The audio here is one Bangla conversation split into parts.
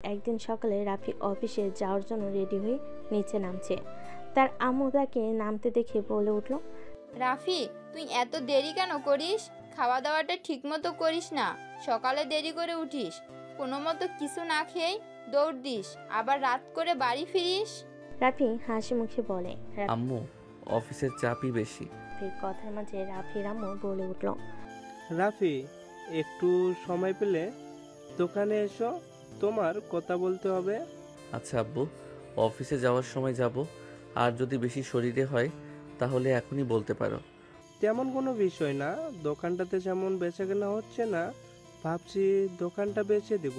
একদিন সকালে রাফি অফিসে যাওয়ার জন্য রেডি হয়ে নিচে নামছে। তার আম্মু তাকে নামতে দেখে বলে উঠল, রাফি, তুই এত দেরি কেন করিস? খাওয়া দাওয়াটা ঠিক মতো করিস না, সকালে দেরি করে উঠিস, কোনো মতো কিছু না খেয়েই দৌড় দিস, আবার রাত করে বাড়ি ফিরিস। রাফি হাসি মুখে বলে। আম্মু, অফিসের চাপই বেশি। রাফির কথার মাঝে রাফির আম্মু বলে উঠল, রাফি, একটু সময় পেলে দোকানে এসো, তোমার কথা বলতে হবে। আচ্ছা আব্বু, অফিসে যাওয়ার সময় যাব, আর যদি বেশি শরীরে হয় তাহলে এখনই বলতে পারো। তেমন কোনো বিষয় না, দোকানটাতে যেমন বেচা কেনা হচ্ছে না, ভাবছি দোকানটা বেচে দেব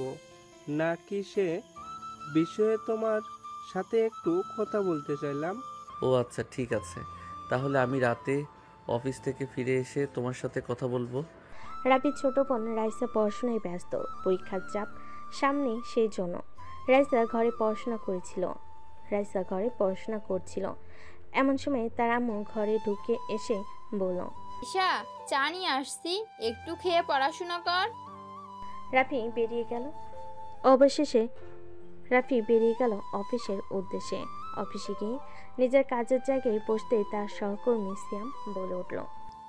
নাকি সে বিষয়ে তোমার সাথে একটু কথা বলতে চাইলাম। ও আচ্ছা, ঠিক আছে, তাহলে আমি রাতে অফিস থেকে ফিরে এসে তোমার সাথে কথা বলবো। রাফির ছোট বোন রাইসা পড়াশোনায় ব্যস্ত, পরীক্ষার চাপ সামনে, সেই জন্য রাইসা ঘরে পড়াশোনা করছিল। এমন সময় তার আম্মু ঘরে ঢুকে এসে বলল, ঈশা, চা নিয়ে আসছি, একটু খেয়ে পড়াশোনা কর। রাফি বেরিয়ে গেল অফিসের উদ্দেশ্যে। অফিসে গিয়ে নিজের কাজের জায়গায় বসতেই তার সহকর্মী সিয়াম বলে উঠল,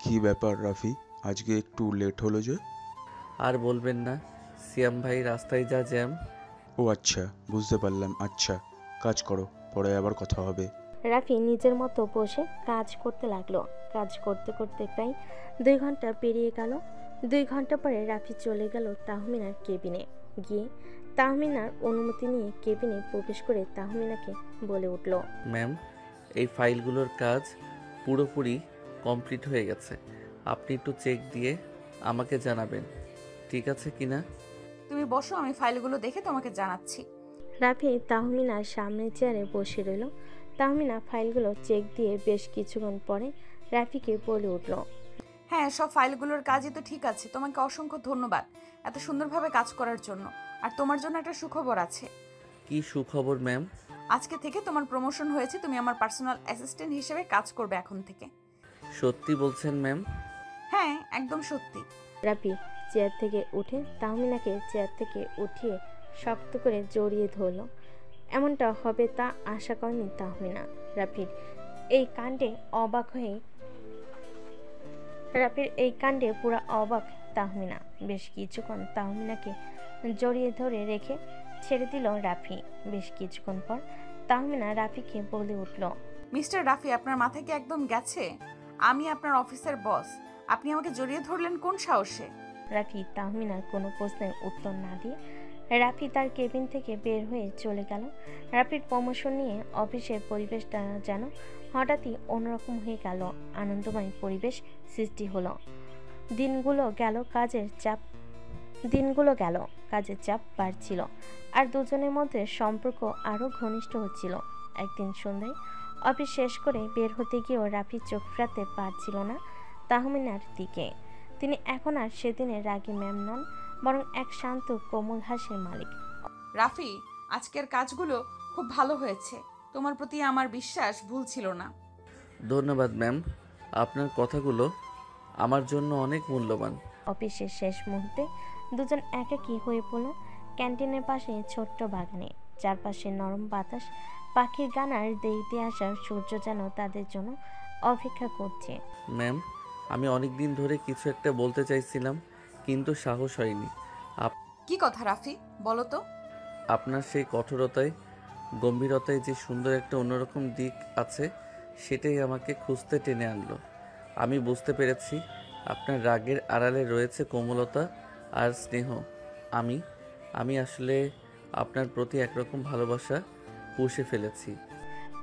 কি ব্যাপার রাফি, আজকে একটু লেট হলো যে? আর বলবেন না, সিয়াম ভাই, রাস্তায় যা জ্যাম। ও আচ্ছা, বুঝতে পারলাম। আচ্ছা, কাজ করো, পরে আবার কথা হবে। রাফি নিজের মতো বসে কাজ করতে লাগলো। কাজ করতে করতে প্রায় 2 ঘন্টা পেরিয়ে গেল। 2 ঘন্টা পরে রাফি চলে গেল তাহমিনার কেবিনে। গিয়ে তাহমিনার অনুমতি নিয়ে কেবিনে প্রবেশ করে তাহমিনাকে বলে উঠল, ম্যাম, এই ফাইলগুলোর কাজ পুরোপুরি কমপ্লিট হয়ে গেছে, আপনি একটু চেক দিয়ে আমাকে জানাবেন ঠিক আছে কিনা। তুমি বসো, আমি ফাইলগুলো দেখে তোমাকে জানাচ্ছি। রাফি তাহমিনার সামনে চেয়ারে বসে রইল। তাহমিনা ফাইলগুলো চেক দিয়ে বেশ কিছুক্ষণ পরে রাফিকে বলে উঠল, হ্যাঁ, সব ফাইলগুলোর কাজই তো ঠিক আছে। তোমাকে অসংখ্য ধন্যবাদ এত সুন্দরভাবে কাজ করার জন্য। আর তোমার জন্য একটা সুখবর আছে। কি সুখবর ম্যাম? আজকে থেকে তোমার প্রমোশন হয়েছে, তুমি আমার পার্সোনাল অ্যাসিস্ট্যান্ট হিসেবে কাজ করবে এখন থেকে। সত্যি বলছেন ম্যাম? হ্যাঁ, একদম সত্যি। রাফি চেয়ার থেকে উঠে তাহমিনাকে চেয়ার থেকে উঠিয়ে শক্ত করে জড়িয়ে ধরল। এমনটা হবে তা আশা করেনি তাহমিনা। রাফির এই কাণ্ডে পুরো অবাক তাহমিনা। বেশ কিছুক্ষণ তাহমিনাকে জড়িয়ে ধরে রেখে ছেড়ে দিল রাফি। বেশ কিছুক্ষণ পর তাহমিনা রাফিকে বলে উঠল, মিস্টার রাফি, আপনার মাথায় কি একদম গেছে? আমি আপনার অফিসের বস, আপনি আমাকে জড়িয়ে ধরলেন কোন সাহসে? রাফি তাহমিনার কোনো প্রশ্নের উত্তর না দিয়ে রাফি তার কেবিন থেকে বের হয়ে চলে গেল। রাফির প্রমোশন নিয়ে অফিসের পরিবেশটা যেন হঠাৎই অন্যরকম হয়ে গেল। আনন্দময় পরিবেশ সৃষ্টি হলো। দিনগুলো গেল, কাজের চাপ বাড়ছিল, আর দুজনের মধ্যে সম্পর্ক আরও ঘনিষ্ঠ হচ্ছিল। একদিন সন্ধ্যায় অফিস শেষ করে বের হতে গিয়েও রাফি চোখ ফেরাতে পারছিল না তাহমিনার দিকে। তিনি এখন আর সেদিনের রাগী ম্যাম নন, বরং এক শান্ত কোমল হাসির মালিক। রাফি, আজকের কাজগুলো খুব ভালো হয়েছে, তোমার প্রতি আমার বিশ্বাস ভুল ছিল না। ধন্যবাদ ম্যাম, আপনার কথাগুলো আমার জন্য অনেক মূল্যবান। অফিসের শেষ মুহূর্তে দুজন একাকী হয়ে পড়ল ক্যান্টিনের পাশে ছোট্ট বাগানে। চারপাশে নরম বাতাস, পাখির গান আর দেখতে আসা সূর্য যেন তাদের জন্য অপেক্ষা করছে। ম্যাম, আমি অনেক দিন ধরে কিছু একটা বলতে চাইছিলাম, কিন্তু সাহস হয়নি। কি কথা রাফি, বলো তো? আপনার সেই কঠোরতায়, গম্ভীরতায় যে সুন্দর একটা অন্যরকম দিক আছে, সেটাই আমাকে খুঁজতে টেনে আনলো। আমি বুঝতে পেরেছি আপনার রাগের আড়ালে রয়েছে কোমলতা আর স্নেহ। আমি আসলে আপনার প্রতি একরকম ভালোবাসা পুষে ফেলেছি।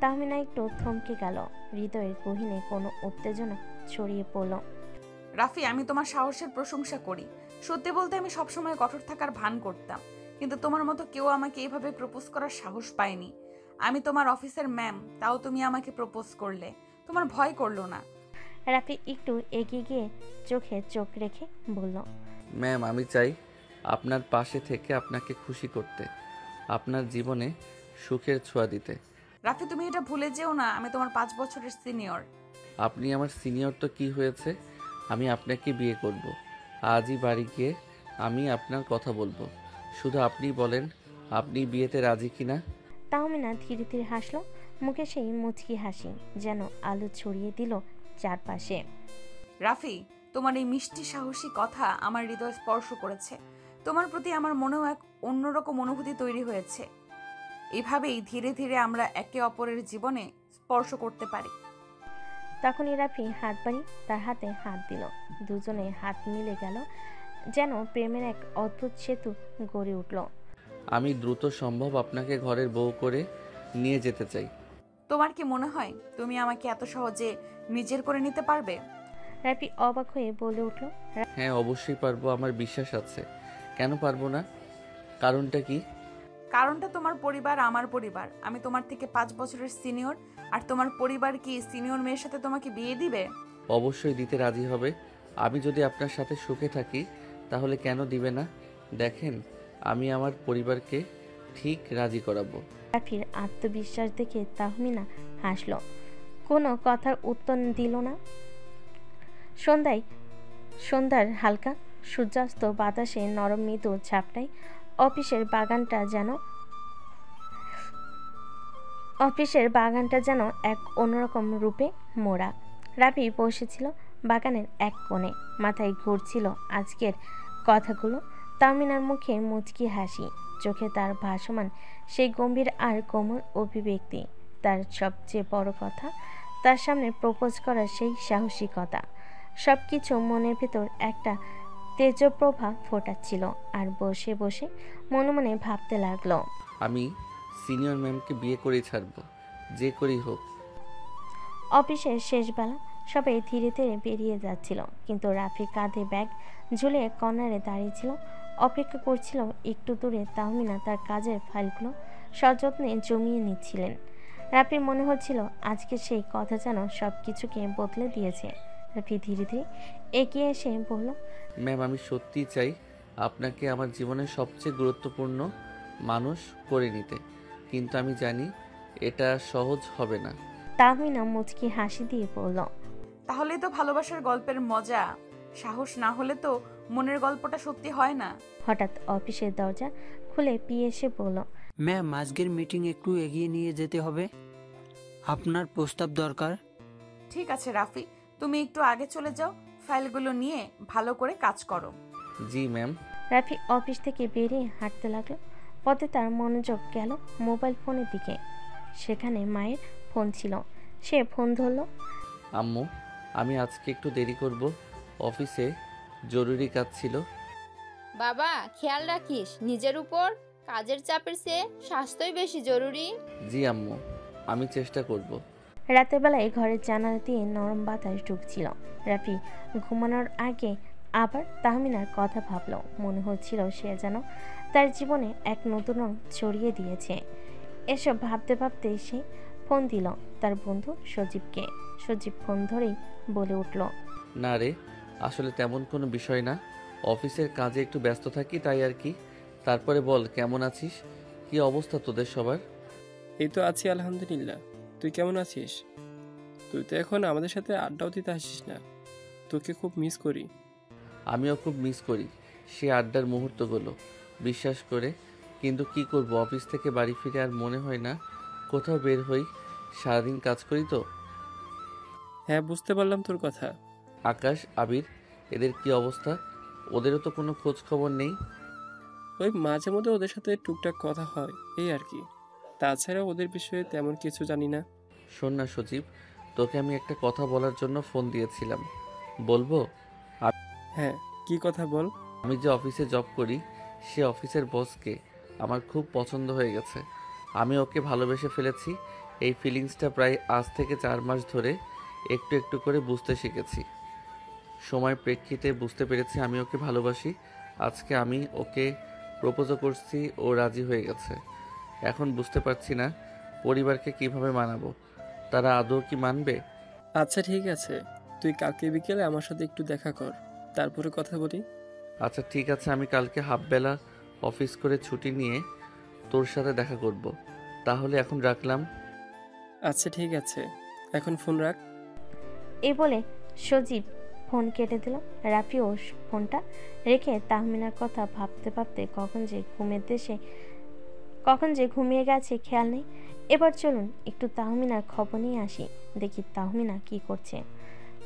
তাহমিনা একটু থমকে গেল। হৃদয়ের গহীনে কোনো উত্তেজনা ছড়িয়ে পড়ল। রাফি, আমি তোমার সাহসের প্রশংসা করি। সত্যি বলতে আমি সবসময় কঠোর থাকার ভান করতাম, কিন্তু তোমার মতো কেউ আমাকে এইভাবে প্রপোজ করার সাহস পায়নি। আমি তোমার অফিসের ম্যাম, তাও তুমি আমাকে প্রপোজ করলে, তোমার ভয় করলো না? রাফি একটু এগিয়ে গিয়ে চোখে চোখ রেখে বলল, ম্যাম, আমি চাই আপনার পাশে থেকে আপনাকে খুশি করতে, আপনার জীবনে সুখের ছোঁয়া দিতে। রাফি, তুমি এটা ভুলে যেও না, আমি তোমার 5 বছরের সিনিয়র। আপনি আমার সিনিয়র তো কি হয়েছে, আমি আপনাকে বিয়ে করব। আজই বাড়ি গিয়ে আমি আপনার কথা বলবো। শুধু আপনি বলেন আপনি বিয়েতে রাজি কিনা? তাহমিনা ধীরে ধীরে হাসলো, মুখে সেই মুচকি হাসি যেন আলো ছড়িয়ে দিল চারপাশে। রাফি, তোমার এই মিষ্টি সাহসী কথা আমার হৃদয় স্পর্শ করেছে। তোমার প্রতি আমার মনেও এক অন্যরকম অনুভূতি তৈরি হয়েছে। এভাবেই ধীরে ধীরে আমরা একে অপরের জীবনে স্পর্শ করতে পারি। তখনই রাফি হাত বাড়ি তার হাতে হাত দিল। দুজনে হাত মিলে গেল, যেন প্রেমের এক অদ্ভুত সেতু গড়ে উঠল। আমি দ্রুত সম্ভব আপনাকে ঘরের বউ করে নিয়ে যেতে চাই। তোমার কি মনে হয় তুমি আমাকে এত সহজে নিজের করে নিতে পারবে? রাফি অবাক হয়ে বলে উঠল। হ্যাঁ, অবশ্যই পারবো, আমার বিশ্বাস আছে। কেন পারবো না? কারণটা কি? কারণটা তোমার পরিবার আমার পরিবার। আমি তোমার থেকে 5 বছরের সিনিয়র, আর তোমার পরিবার কি সিনিয়র মেয়ের সাথে তোমাকে বিয়ে দিবে? অবশ্যই দিতে রাজি হবে। আমি যদি আপনার সাথে সুখে থাকি তাহলে কেন দিবে না? দেখেন, আমি আমার পরিবারকে ঠিক রাজি করাবো। রাফির আত্মবিশ্বাস দেখে তাহমিনা হাসল, কোনো কথার উত্তর দিল না। সন্ধ্যার হালকা সূর্যাস্ত বাতাসে নরম মৃদু ঝাপটায় অফিসের বাগানটা যেন এক অন্যরকম রূপে মোড়া। রাফি বসেছিল বাগানের এক কোণে, মাথায় ঘুরছিল আজকের কথাগুলো। তাহমিনার মুখে মুচকি হাসি, চোখে তার ভাসমান সেই গম্ভীর আর কোমল অভিব্যক্তি। তার সবচেয়ে বড় কথা, তার সামনে প্রপোজ করার সেই সাহসিকতা। সব কিছু মনের ভেতর একটা তেজপ্রভা ফোটাচ্ছিল। আর বসে বসে মনে মনে ভাবতে লাগলো, আমি সিনিয়র ম্যামকে বিয়ে করে ছাড়বো, যে করেই হোক। অফিসের শেষবেলা সবাই ধীরে ধীরে বেরিয়ে যাচ্ছিল, কিন্তু রাফি কাঁধে ব্যাগ ঝুলিয়ে কর্নারে দাঁড়িয়েছিল, অপেক্ষা করছিল। একটু দূরে তাহমিনা তার কাজের ফাইলগুলো সযত্নে জমিয়ে নিচ্ছিলেন। রাফির মনে হচ্ছিল আজকে সেই কথা যেন সব কিছুকে বদলে দিয়েছে। রাফি ধীরে ধীরে এগিয়ে এসে বলল, ম্যাম, আমি সত্যিই চাই আপনাকে আমার জীবনের সবচেয়ে গুরুত্বপূর্ণ মানুষ করে নিতে, কিন্তু আমি জানি এটা সহজ হবে না। তাহমিনা মুচকি হাসি দিয়ে বলল, তাহলে তো ভালোবাসার গল্পের মজা। সাহস না হলে তো মনের গল্পটা সত্যি হয় না। হঠাৎ অফিসের দরজা খুলে পিয়ে এসে বলল, ম্যাম, আজকের মিটিং একটু এগিয়ে নিয়ে যেতে হবে, আপনার প্রস্তাব দরকার। ঠিক আছে রাফি, তুমি একটু আগে চলে যাও, ফাইলগুলো নিয়ে ভালো করে কাজ করো। জি ম্যাম। রাফি অফিস থেকে বেরিয়ে হাঁটতে লাগলো। পথে তার মনোযোগ গেল মোবাইল ফোনের দিকে। সেখানে মায়ের ফোন ছিল। সে ফোন ধরল। আম্মু, আমি আজকে একটু দেরি করব, অফিসে জরুরি কাজ ছিল। বাবা, খেয়াল রাখিস নিজের উপর। কাজের চাপের চেয়ে স্বাস্থ্যই বেশি জরুরি। জি আম্মু, আমি চেষ্টা করব। রাতের বেলায় ঘরের জানালা দিয়ে নরম বাতাস ঢুকছিল। রাফি ঘুমানোর আগে আবার তাহমিনার কথা ভাবল। মনে হচ্ছিল সে যেন তার জীবনে এক নতুন রং ছড়িয়ে দিয়েছে। এসব ভাবতে ভাবতে সে ফোন দিল তার বন্ধু সজীবকে। সজীব ফোন ধরেই বলে উঠল, না রে, আসলে তেমন কোনো বিষয় না, অফিসের কাজে একটু ব্যস্ত থাকি তাই আর কি। তারপরে বল, কেমন আছিস? কি অবস্থা তোদের সবার? এই তো আছি আলহামদুলিল্লাহ। তুই কেমন আছিস? তুই তো এখন আমাদের সাথে আড্ডাও দিতে আসিস না, তোকে খুব মিস করি। আমিও খুব মিস করি সে আড্ডার মুহূর্তগুলো, বিশ্বাস করে। কিন্তু কি করব, অফিস থেকে বাড়ি ফিরে আর মনে হয় না কোথাও বের হই, সারাদিন কাজ করি তো। হ্যাঁ, বুঝতে পারলাম তোর কথা। আকাশ, আবির, এদের কি অবস্থা? ওদেরও তো কোনো খোঁজ খবর নেই। ওই মাঝে মধ্যে ওদের সাথে টুকটাক কথা হয়, এই আর কি। তাছাড়া ওদের বিষয়ে তেমন কিছু জানি না। শোন না সজীব, তোকে আমি একটা কথা বলার জন্য ফোন দিয়েছিলাম, বলবো? হ্যাঁ, কি কথা বল। আমি যে অফিসে জব করি সে অফিসের বসকে আমার খুব পছন্দ হয়ে গেছে। আমি ওকে ভালোবেসে ফেলেছি। এই ফিলিংসটা প্রায় আজ থেকে 4 মাস ধরে একটু একটু করে বুঝতে শিখেছি। সময় প্রেক্ষিতে বুঝতে পেরেছি আমি ওকে ভালোবাসি। আজকে আমি ওকে প্রপোজও করছি, ও রাজি হয়ে গেছে। এখন বুঝতে পারছি না পরিবারকে কিভাবে মানাবো, তারা আদৌ কি মানবে? আচ্ছা ঠিক আছে, তুই কালকে বিকেলে আমার সাথে একটু দেখা কর, তারপরে কথা বলি। আচ্ছা ঠিক আছে, আমি কালকে হাফবেলা অফিস করে ছুটি নিয়ে তোর সাথে দেখা করব। তাহলে এখন রাখলাম। আচ্ছা ঠিক আছে, এখন ফোন রাখ। এই বলে সজীব ফোন কেটে দিল। রাফিও ফোনটা রেখে তাহমিনার কথা ভাবতে ভাবতে কখন যে ঘুমের দেশে কখন যে ঘুমিয়ে গেছে খেয়াল নেই। এবার চলুন একটু তাহমিনার খবর নিয়ে আসি, দেখি তাহমিনা কি করছে।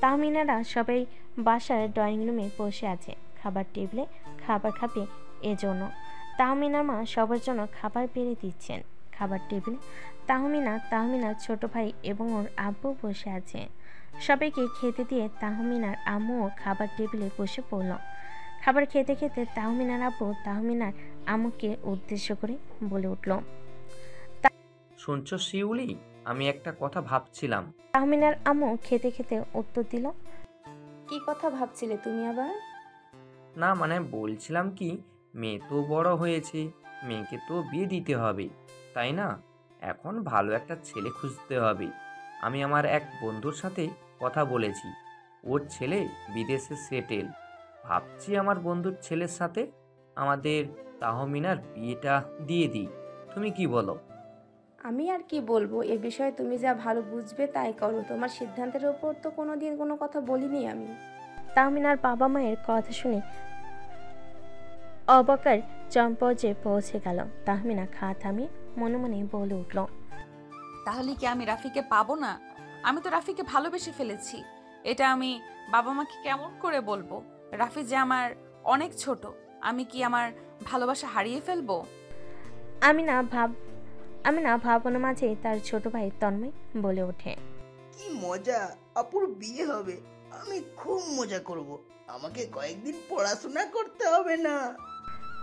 তাহমিনারা সবাই বাসার ড্রয়িং রুমে বসে আছে, খাবার টেবিলে খাবার খাবে এজন্য। তাহমিনার মা সবার জন্য খাবার বেড়ে দিচ্ছেন। খাবার টেবিলে তাহমিনার ছোট ভাই এবং ওর আব্বু বসে আছে। সবাইকে খেতে দিয়ে তাহমিনার আম্মুও খাবার টেবিলে বসে পড়ল। খাবার খেতে খেতে তাহমিনার আব্বু তাহমিনার আম্মুকে উদ্দেশ্য করে বলে উঠল। শুনছো শিউলি, আমি একটা কথা ভাবছিলাম। তাহমিনার আম্মু খেতে খেতে উত্তর দিল, কি কথা ভাবছিলে তুমি আবার? না মানে বলছিলাম কি, মেয়ে তো বড় হয়েছে, মেয়েকে তো বিয়ে দিতে হবে, তাই না? এখন ভালো একটা ছেলে খুঁজতে হবে। আমি আমার এক বন্ধুর সাথে কথা বলেছি, ওর ছেলে বিদেশে সেটেল। ভাবছি আমার বন্ধুর ছেলের সাথে আমাদের তাহমিনার বিয়েটা দিয়ে দিই। তুমি কি বলো? আমি আর কি বলবো, এ বিষয়ে তুমি যা ভালো বুঝবে তাই করো। তোমার সিদ্ধান্তের ওপর তো কোনোদিন কোনো কথা বলিনি আমি। তাহমিনার বাবা মায়ের কথা শুনে অবাকার চম্পর্যায়ে পৌঁছে গেল। তাহমিনা খা থামিয়ে মনে মনে বলে উঠল, তাহলে কি আমি রাফিকে পাবো না? আমি তো রাফিকে ভালোবেসে ফেলেছি। এটা আমি বাবা মাকে কেমন করে বলবো? রাফি যে আমার অনেক ছোট, আমি কি আমার ভালোবাসা হারিয়ে ফেলবো? আমি না ভাবনার মাঝে তার ছোট ভাই তন্ময় বলে ওঠে, কি মজা, আপুর বিয়ে হবে, আমি খুব মজা করব। আমাকে কয়েকদিন পড়াশোনা করতে হবে না।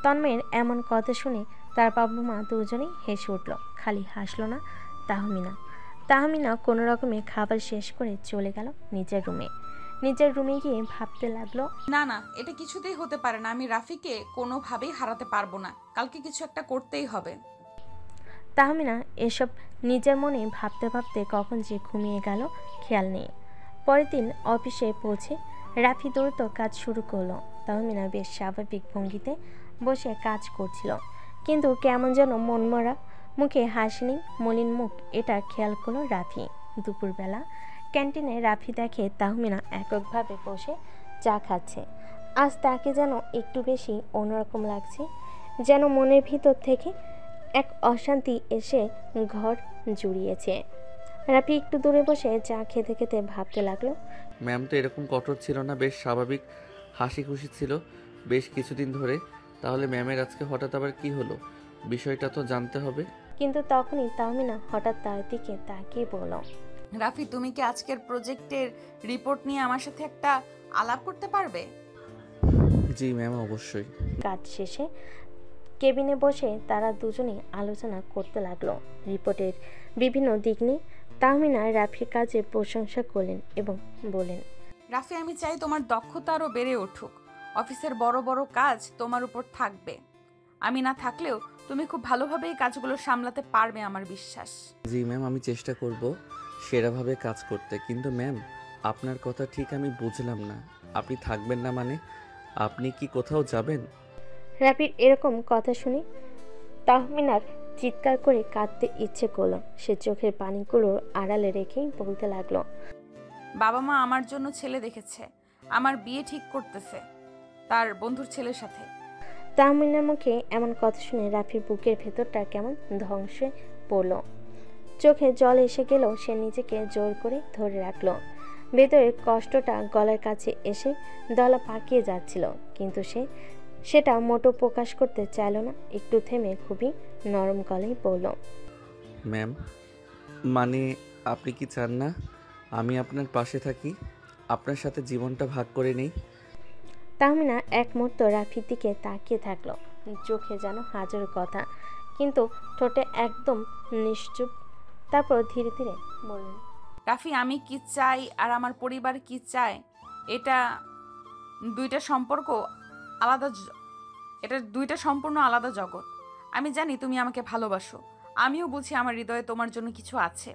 তন্ময়ের এমন কথা শুনে তার বাবা মা দুজনেই হেসে উঠল। খালি হাসলো না তাহমিনা কোনো রকমে খাবার শেষ করে চলে গেল নিজের রুমে গিয়ে ভাবতে লাগলো, না না, এটা কিছুতেই হতে পারে না। আমি রাফিকে কোনোভাবেই হারাতে পারবো না। কালকে কিছু একটা করতেই হবে। তাহমিনা এসব নিজের মনে ভাবতে ভাবতে কখন যে ঘুমিয়ে গেল খেয়াল নেই। পরের দিন অফিসে পৌঁছে রাফি দ্রুত কাজ শুরু করলো। তাহমিনা বেশ স্বাভাবিক ভঙ্গিতে বসে কাজ করছিল, কিন্তু কেমন যেন মনমরা, মুখে হাসি নেই, মলিন মুখ। এটা খেয়াল করলো রাফি। দুপুরবেলা ক্যান্টিনে রাফি দেখে তাহমিনা এককভাবে বসে চা খাচ্ছে। আজ তাকে যেন একটু বেশি অন্যরকম লাগছে, যেন মনের ভিতর থেকে এক অশান্তি এসে ঘর জুড়িয়েছে। রাফি একটু দূরে বসে চা খেতে খেতে ভাবতে লাগলো, ম্যাম তো এরকম কঠোর ছিল না, বেশ স্বাভাবিক হাসি খুশি ছিল বেশ কিছুদিন ধরে। তাহলে ম্যামের আজকে হঠাৎ আবার কি হলো, বিষয়টা তো জানতে হবে। কিন্তু তখনই তাহমিনা হঠাৎ তার দিকে তাকিয়ে বলল, রাফি, তুমি কি আজকের প্রজেক্টের রিপোর্ট নিয়ে আমার সাথে একটা আলাপ করতে পারবে? জি ম্যাম, অবশ্যই। কাজ শেষে কেবিনে বসে তারা দুজনেই আলোচনা করতে লাগলো রিপোর্টের বিভিন্ন দিক নিয়ে। তাহমিনা রাফির কাজের প্রশংসা করলেন এবং বলেন, রাফি, আমি চাই তোমার দক্ষতা আরও বেড়ে উঠুক। অফিসের বড় বড় কাজ তোমার উপর থাকবে। আমি না থাকলেও তুমি খুব ভালোভাবেই কাজগুলো সামলাতে পারবে, আমার বিশ্বাস। জি ম্যাম, আমি চেষ্টা করব সেরাভাবে কাজ করতে। কিন্তু ম্যাম, আপনার কথা ঠিক আমি বুঝলাম না। আপনি থাকবেন না মানে আপনি কি কোথাও যাবেন? রাফির এরকম কথা শুনে তাহমিনার চিৎকার করে কাঁদতে ইচ্ছে করলো। সে চোখের পানিগুলো আড়ালে রেখেই বলতে লাগলো, বাবা মা আমার জন্য ছেলে দেখেছে, আমার বিয়ে ঠিক করতেছে তার বন্ধুর ছেলের সাথে। তাহমিনার মুখে এমন কথা শুনে রাফির বুকের ভেতরটা কেমন ধ্বংসে পড়ল। চোখে জল এসে গেলেও সে নিজেকে জোর করে ধরে রাখলো। ভেতরের কষ্টটা গলার কাছে এসে দলা পাকিয়ে যাচ্ছিল, কিন্তু সেটা মোটো প্রকাশ করতে চাইল না। একটু থেমে খুবই নরম গলায় বলল, ম্যাম, মানে আপনি কি চান না আমি আপনার পাশে থাকি, আপনার সাথে জীবনটা ভাগ করে নেই? তাহমিনা এক মুহূর্ত রাফির দিকে তাকিয়ে থাকলো, চোখে যেন হাজার কথা, কিন্তু ঠোঁটে একদম নিশ্চুপ। তারপর ধীরে ধীরে বললেন, রাফি, আমি কি চাই আর আমার পরিবার কি চায়, এটা দুইটা সম্পূর্ণ আলাদা জগৎ। আমি জানি তুমি আমাকে ভালোবাসো, আমিও বুঝি আমার হৃদয়ে তোমার জন্য কিছু আছে,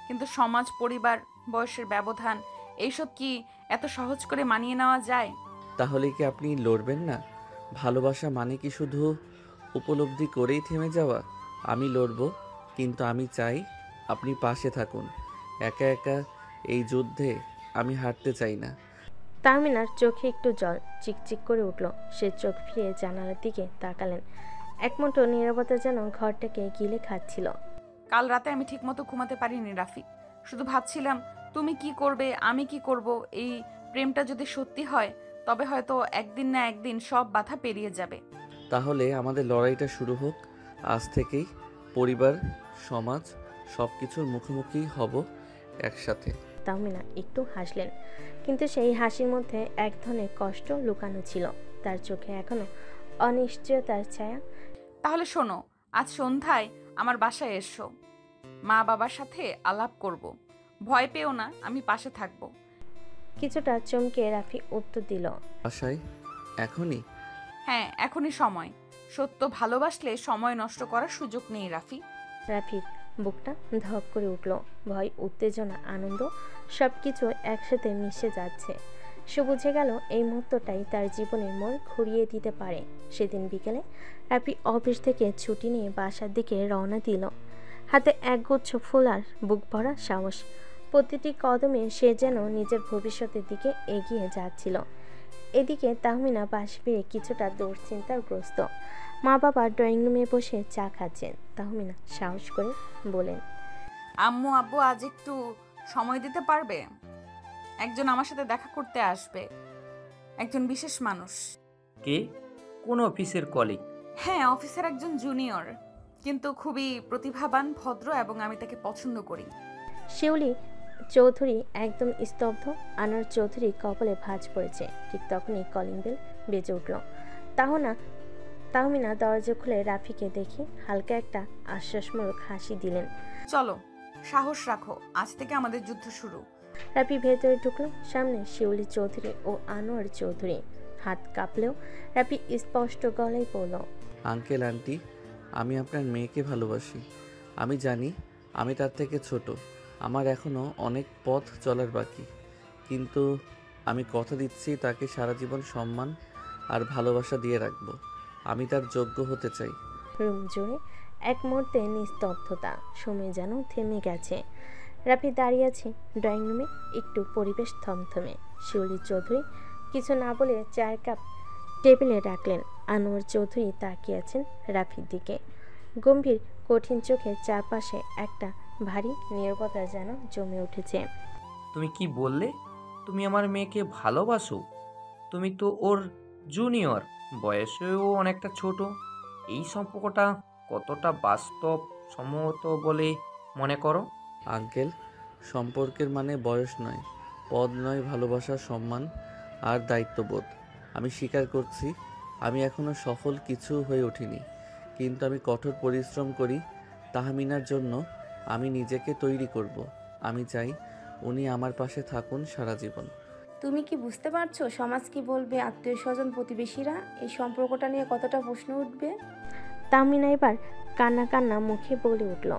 কিন্তু সমাজ, পরিবার, বয়সের ব্যবধান, এইসব কি এত সহজ করে মানিয়ে নেওয়া যায়? তাহলে কি আপনি লড়বেন না? ভালোবাসা মানে কি শুধু উপলব্ধি করেই থেমে যাওয়া? আমি লড়ব, কিন্তু আমি চাই আপনি পাশে থাকুন। একা একা এই যুদ্ধে আমি হারতে চাই না। তাহমিনার চোখে একটু জল চিকচিক করে উঠল। সে চোখ ফিরে জানালার দিকে তাকালেন। একমুঠো নীরবতা যেন ঘরটাকে গিলে খাচ্ছিল। কাল রাতে আমি ঠিকমতো ঘুমাতে পারিনি রাফি। শুধু ভাবছিলাম তুমি কি করবে, আমি কি করব। এই প্রেমটা যদি সত্যি হয় তবে হয়তো একদিন না একদিন সব বাধা পেরিয়ে যাবে। তাহলে আমাদের লড়াইটা শুরু হোক আজ থেকেই। পরিবার, সমাজ সব কিছুর মুখোমুখি হব একসাথে। তাহমিনা একটু হাসলেন, কিন্তু সেই হাসির মধ্যে এক ধরনের কষ্ট লুকানো ছিল। তার চোখে এখনো অনিশ্চয়তার ছায়া। তাহলে শোনো, আজ সন্ধ্যায় আমার বাসায় এসো, মা বাবার সাথে আলাপ করব। ভয় পেও না, আমি পাশে থাকব। কিছুটা চমকে রাফি উত্তর দিল, আশায় এখনই? হ্যাঁ, এখনই সময়। সত্য ভালোবাসলে সময় নষ্ট করার সুযোগ নেই রাফি। রাফির বুকটা ধক করে উঠল। ভয়, উত্তেজনা, আনন্দ সবকিছু একসাথে মিশে যাচ্ছে। সে বুঝে গেল এই মুহূর্তটাই তার জীবনের মোড় ঘুরিয়ে দিতে পারে। সেদিন বিকেলে রাফি অফিস থেকে ছুটি নিয়ে বাসার দিকে রওনা দিল। হাতে একগুচ্ছ ফুল আর বুক ভরা সাহস। প্রতিটি কদমে সে যেন নিজের ভবিষ্যতের দিকে এগিয়ে যাচ্ছিল। এদিকে তাহমিনা পাশে ফিরে কিছুটা দুশ্চিন্তাগ্রস্ত। মা বাবা ড্রয়িং রুমে বসে চা খাচ্ছেন। তাহমিনা সাহস করে বলেন, আম্মু আব্বু আজ একটু সময় দিতে পারবে? একজন আমার সাথে দেখা করতে আসবে, একজন বিশেষ মানুষ। কে? কোন অফিসের কলিগ? হ্যাঁ, অফিসের একজন জুনিয়র, কিন্তু খুবই প্রতিভাবান, ভদ্র এবং আমি তাকে পছন্দ করি। শিউলি চৌধুরী একদম স্তব্ধ। আনোয়ার চৌধুরী কপালে ভাঁজ পড়েছে। ঠিক তখনই কলিং বেল বেজে উঠল। তাহমিনা দরজা খুলে রাফিকে দেখে হালকা একটা আশ্বাসমূলক হাসি দিলেন। চলো, সাহস রাখো, আজ থেকে আমাদের যুদ্ধ শুরু। রাফি ভেতরে ঢুকলো। সামনে শিউলি চৌধুরী ও আনোয়ার চৌধুরী। হাত কাঁপলেও রাফি স্পষ্ট গলায় বলল, আঙ্কেল আন্টি, আমি আপনার মেয়েকে ভালোবাসি। আমি জানি আমি তার থেকে ছোট, আমার এখনও অনেক পথ চলার বাকি, কিন্তু আমি কথা দিচ্ছি তাকে সারা জীবন সম্মান আর ভালোবাসা দিয়ে রাখবো। আমি তার যোগ্য হতে চাই। রুম জুড়ে এক মুহূর্তে নিস্তব্ধতা। সময় যেন থেমে গেছে। রাফি দাঁড়িয়ে আছে ড্রয়িং রুমে, একটু পরিবেশ থমথমে। শিউলি চৌধুরী কিছু না বলে চায়ের কাপ টেবিলে রাখলেন। আনোয়ার চৌধুরী তাকিয়ে আছেন রাফির দিকে। গম্ভীর কঠিন চোখে চারপাশে একটা ভারী নীরবতা যেন জমে উঠেছে। তুমি কি বললে? তুমি আমার মেয়েকে ভালোবাসো? তুমি তো ওর জুনিয়র, বয়সেও অনেকটা ছোট। এই সম্পর্কটা কতটা বাস্তব সম্মত বলে মনে করো? আঙ্কেল, সম্পর্কের মানে বয়স নয়, পদ নয়, ভালোবাসা, সম্মান আর দায়িত্ববোধ। আমি স্বীকার করছি আমি এখনও সফল কিছু হয়ে উঠিনি, কিন্তু আমি কঠোর পরিশ্রম করি তাহমিনার জন্য। আমি নিজেকে তৈরি করব। আমি চাই উনি আমার পাশে থাকুন সারা জীবন। তুমি কি বুঝতে পারছো সমাজ কি বলবে, আত্মীয় স্বজন, প্রতিবেশীরা এই সম্পর্কটা নিয়ে কতটা প্রশ্ন উঠবে? তাহমিনা এবার কান্না কান্না মুখে বলে উঠল,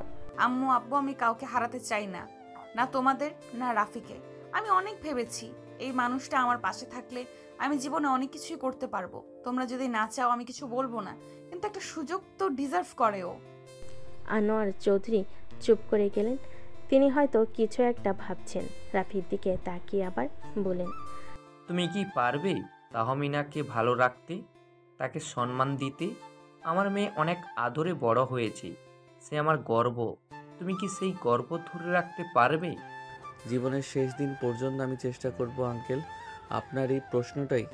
আম্মু আব্বু, আমি কাউকে হারাতে চাই না, না তোমাদের না রাফিকে। আমি অনেক ভেবেছি এই মানুষটা আমার পাশে থাকলে আমি জীবনে অনেক কিছুই করতে পারবো। তোমরা যদি না চাও আমি কিছু বলবো না, কিন্তু একটা সুযোগ তো ডিজার্ভ করে ও। আনোয়ার চৌধুরী চুপ করে গেলেন। তিনি হয়তো কিছু একটা ভাবছেন। রাফির দিকে তাকিয়ে আবার বলেন, তুমি কি পারবে তাহমিনাকে ভালো রাখতে, তাকে সম্মান দিতে? আমার মেয়ে অনেক আদরে বড় হয়েছে, সে আমার গর্ব। তুমি কি সেই গর্ব ধরে রাখতে পারবে? জীবনের শেষ দিন পর্যন্ত আমি চেষ্টা করব আঙ্কেল। আপনার এই প্রশ্নটাই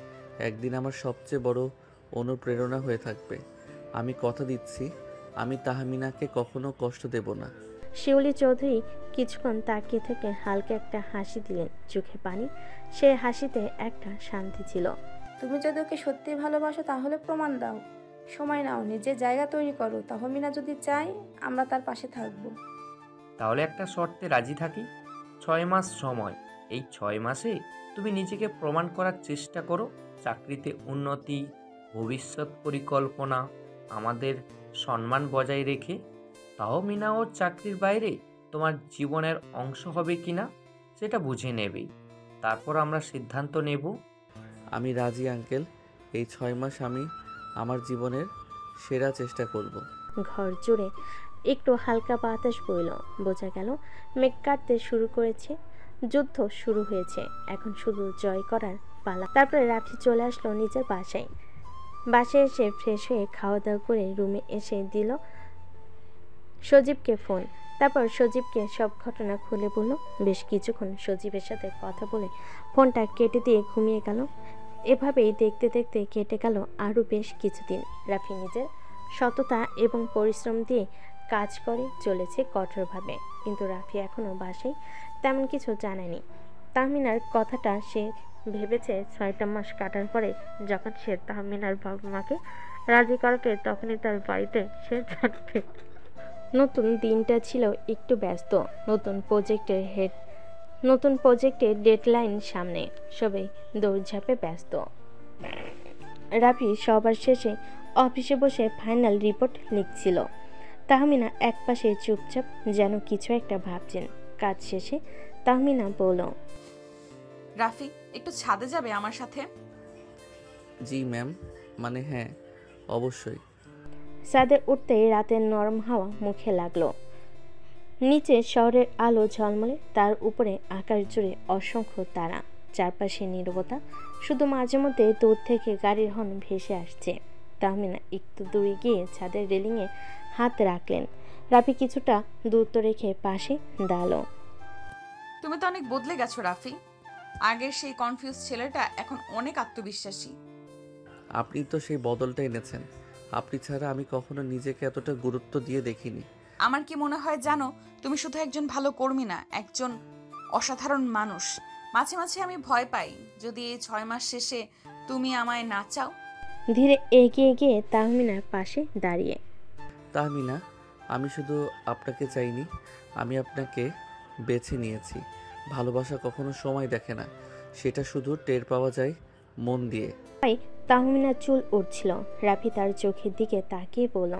একদিন আমার সবচেয়ে বড় অনুপ্রেরণা হয়ে থাকবে। আমি কথা দিচ্ছি আমি তাহমিনাকে কখনো কষ্ট দেব না। শিউলি চৌধুরী কিছুক্ষণ তাকিয়ে থেকে হালকা একটা হাসি দিলেন, চোখে পানি। সে হাসিতে একটা শান্তি ছিল। তুমি যদি ওকে সত্যি ভালোবাসো তাহলে প্রমাণ দাও, সময় নাও, নিজের জায়গা তৈরি করো। তাহমিনা যদি চায় আমরা তার পাশে থাকবো। তাহলে একটা শর্তে রাজি থাকি। 6 মাস সময়। এই 6 মাসে তুমি নিজেকে প্রমাণ করার চেষ্টা করো। চাকরিতে উন্নতি, ভবিষ্যৎ পরিকল্পনা, আমাদের সম্মান বজায় রেখে। তাহমিনা ওর চাকরির বাইরে তোমার জীবনের অংশ হবে কিনা সেটা বুঝে নেবে, তারপর আমরা সিদ্ধান্ত নেব। আমি রাজি আঙ্কেল। এই 6 মাস আমি আমার জীবনের সেরা চেষ্টা করব। ঘর জুড়ে একটু হালকা বাতাস বইল। বোঝা গেল মেঘ কাটতে শুরু করেছে। যুদ্ধ শুরু হয়েছে, এখন শুধু জয় করার পালা। তারপরে রাফি চলে আসলো নিজের বাসায়। বাসায় এসে ফ্রেশ হয়ে খাওয়া দাওয়া করে রুমে এসে দিল সজীবকে ফোন। তারপর সজীবকে সব ঘটনা খুলে বলল। বেশ কিছুক্ষণ সজীবের সাথে কথা বলে ফোনটা কেটে দিয়ে ঘুমিয়ে গেল। এভাবেই দেখতে দেখতে কেটে গেল আরও বেশ কিছুদিন। রাফি নিজের সততা এবং পরিশ্রম দিয়ে কাজ করে চলেছে কঠোরভাবে, কিন্তু রাফি এখনও বাসায় তেমন কিছু জানায়নি। তাহমিনার কথাটা সে ভেবেছে 6টা মাস কাটার পরে যখন সে তাহমিনার বাবা মাকে রাজি করাবে তখনই তার বাড়িতে সে যাবে। নতুন দিনটা ছিল একটু ব্যস্ত। নতুন প্রজেক্টের ডেডলাইন সামনে, সবাই দৌড়ঝাঁপে ব্যস্ত। রাফি সবার শেষে অফিসে বসে ফাইনাল রিপোর্ট লিখছিল। তাহমিনা একপাশে চুপচাপ যেন কিছু একটা ভাবছেন। কাজ শেষে তাহমিনা বলল, রাফি একটু ছাদে যাবে আমার সাথে? জি ম্যাম, মানে হ্যাঁ অবশ্যই। ছাদে উঠতেই রাতের নরম হাওয়া মুখে লাগলো। নিচে শহরের আলো ঝলমলে, তার উপরে আকাশ জুড়ে অসংখ্য তারা, চারপাশে নীরবতা, শুধু মাঝে মধ্যে দূর থেকে গাড়ির হর্ন ভেসে আসছে। তাহমিনা একটু দূরে গিয়ে ছাদের রেলিংয়ে হাত রাখলেন। রাফি কিছুটা দূরত্ব রেখে পাশে দাঁড়ালো। তুমি তো অনেক বদলে গেছো রাফি। আগের সেই কনফিউজ ছেলেটা এখন অনেক আত্মবিশ্বাসী। আপনি তো সেই বদলটা এনেছেন। আপনি ছাড়া আমি কখনো নিজেকে এতটা গুরুত্ব দিয়ে দেখিনি। আমার কি মনে হয় জানো, তুমি শুধু একজন ভালো কর্মী না, একজন অসাধারণ মানুষ। মাঝে মাঝে আমি ভয় পাই যদি এই 6 মাস শেষে তুমি আমায় না চাও। ধীরে এগিয়ে গিয়ে তাহমিনার পাশে দাঁড়িয়ে, তাহমিনা, আমি শুধু আপনাকে চাইনি, আমি আপনাকে বেছে নিয়েছি। ভালোবাসা কখনো সময় দেখে না, সেটা শুধু টের পাওয়া যায় মন দিয়ে। তাহমিনার চুল উঠছিল। রাফি তার চোখের দিকে তাকিয়ে বলল,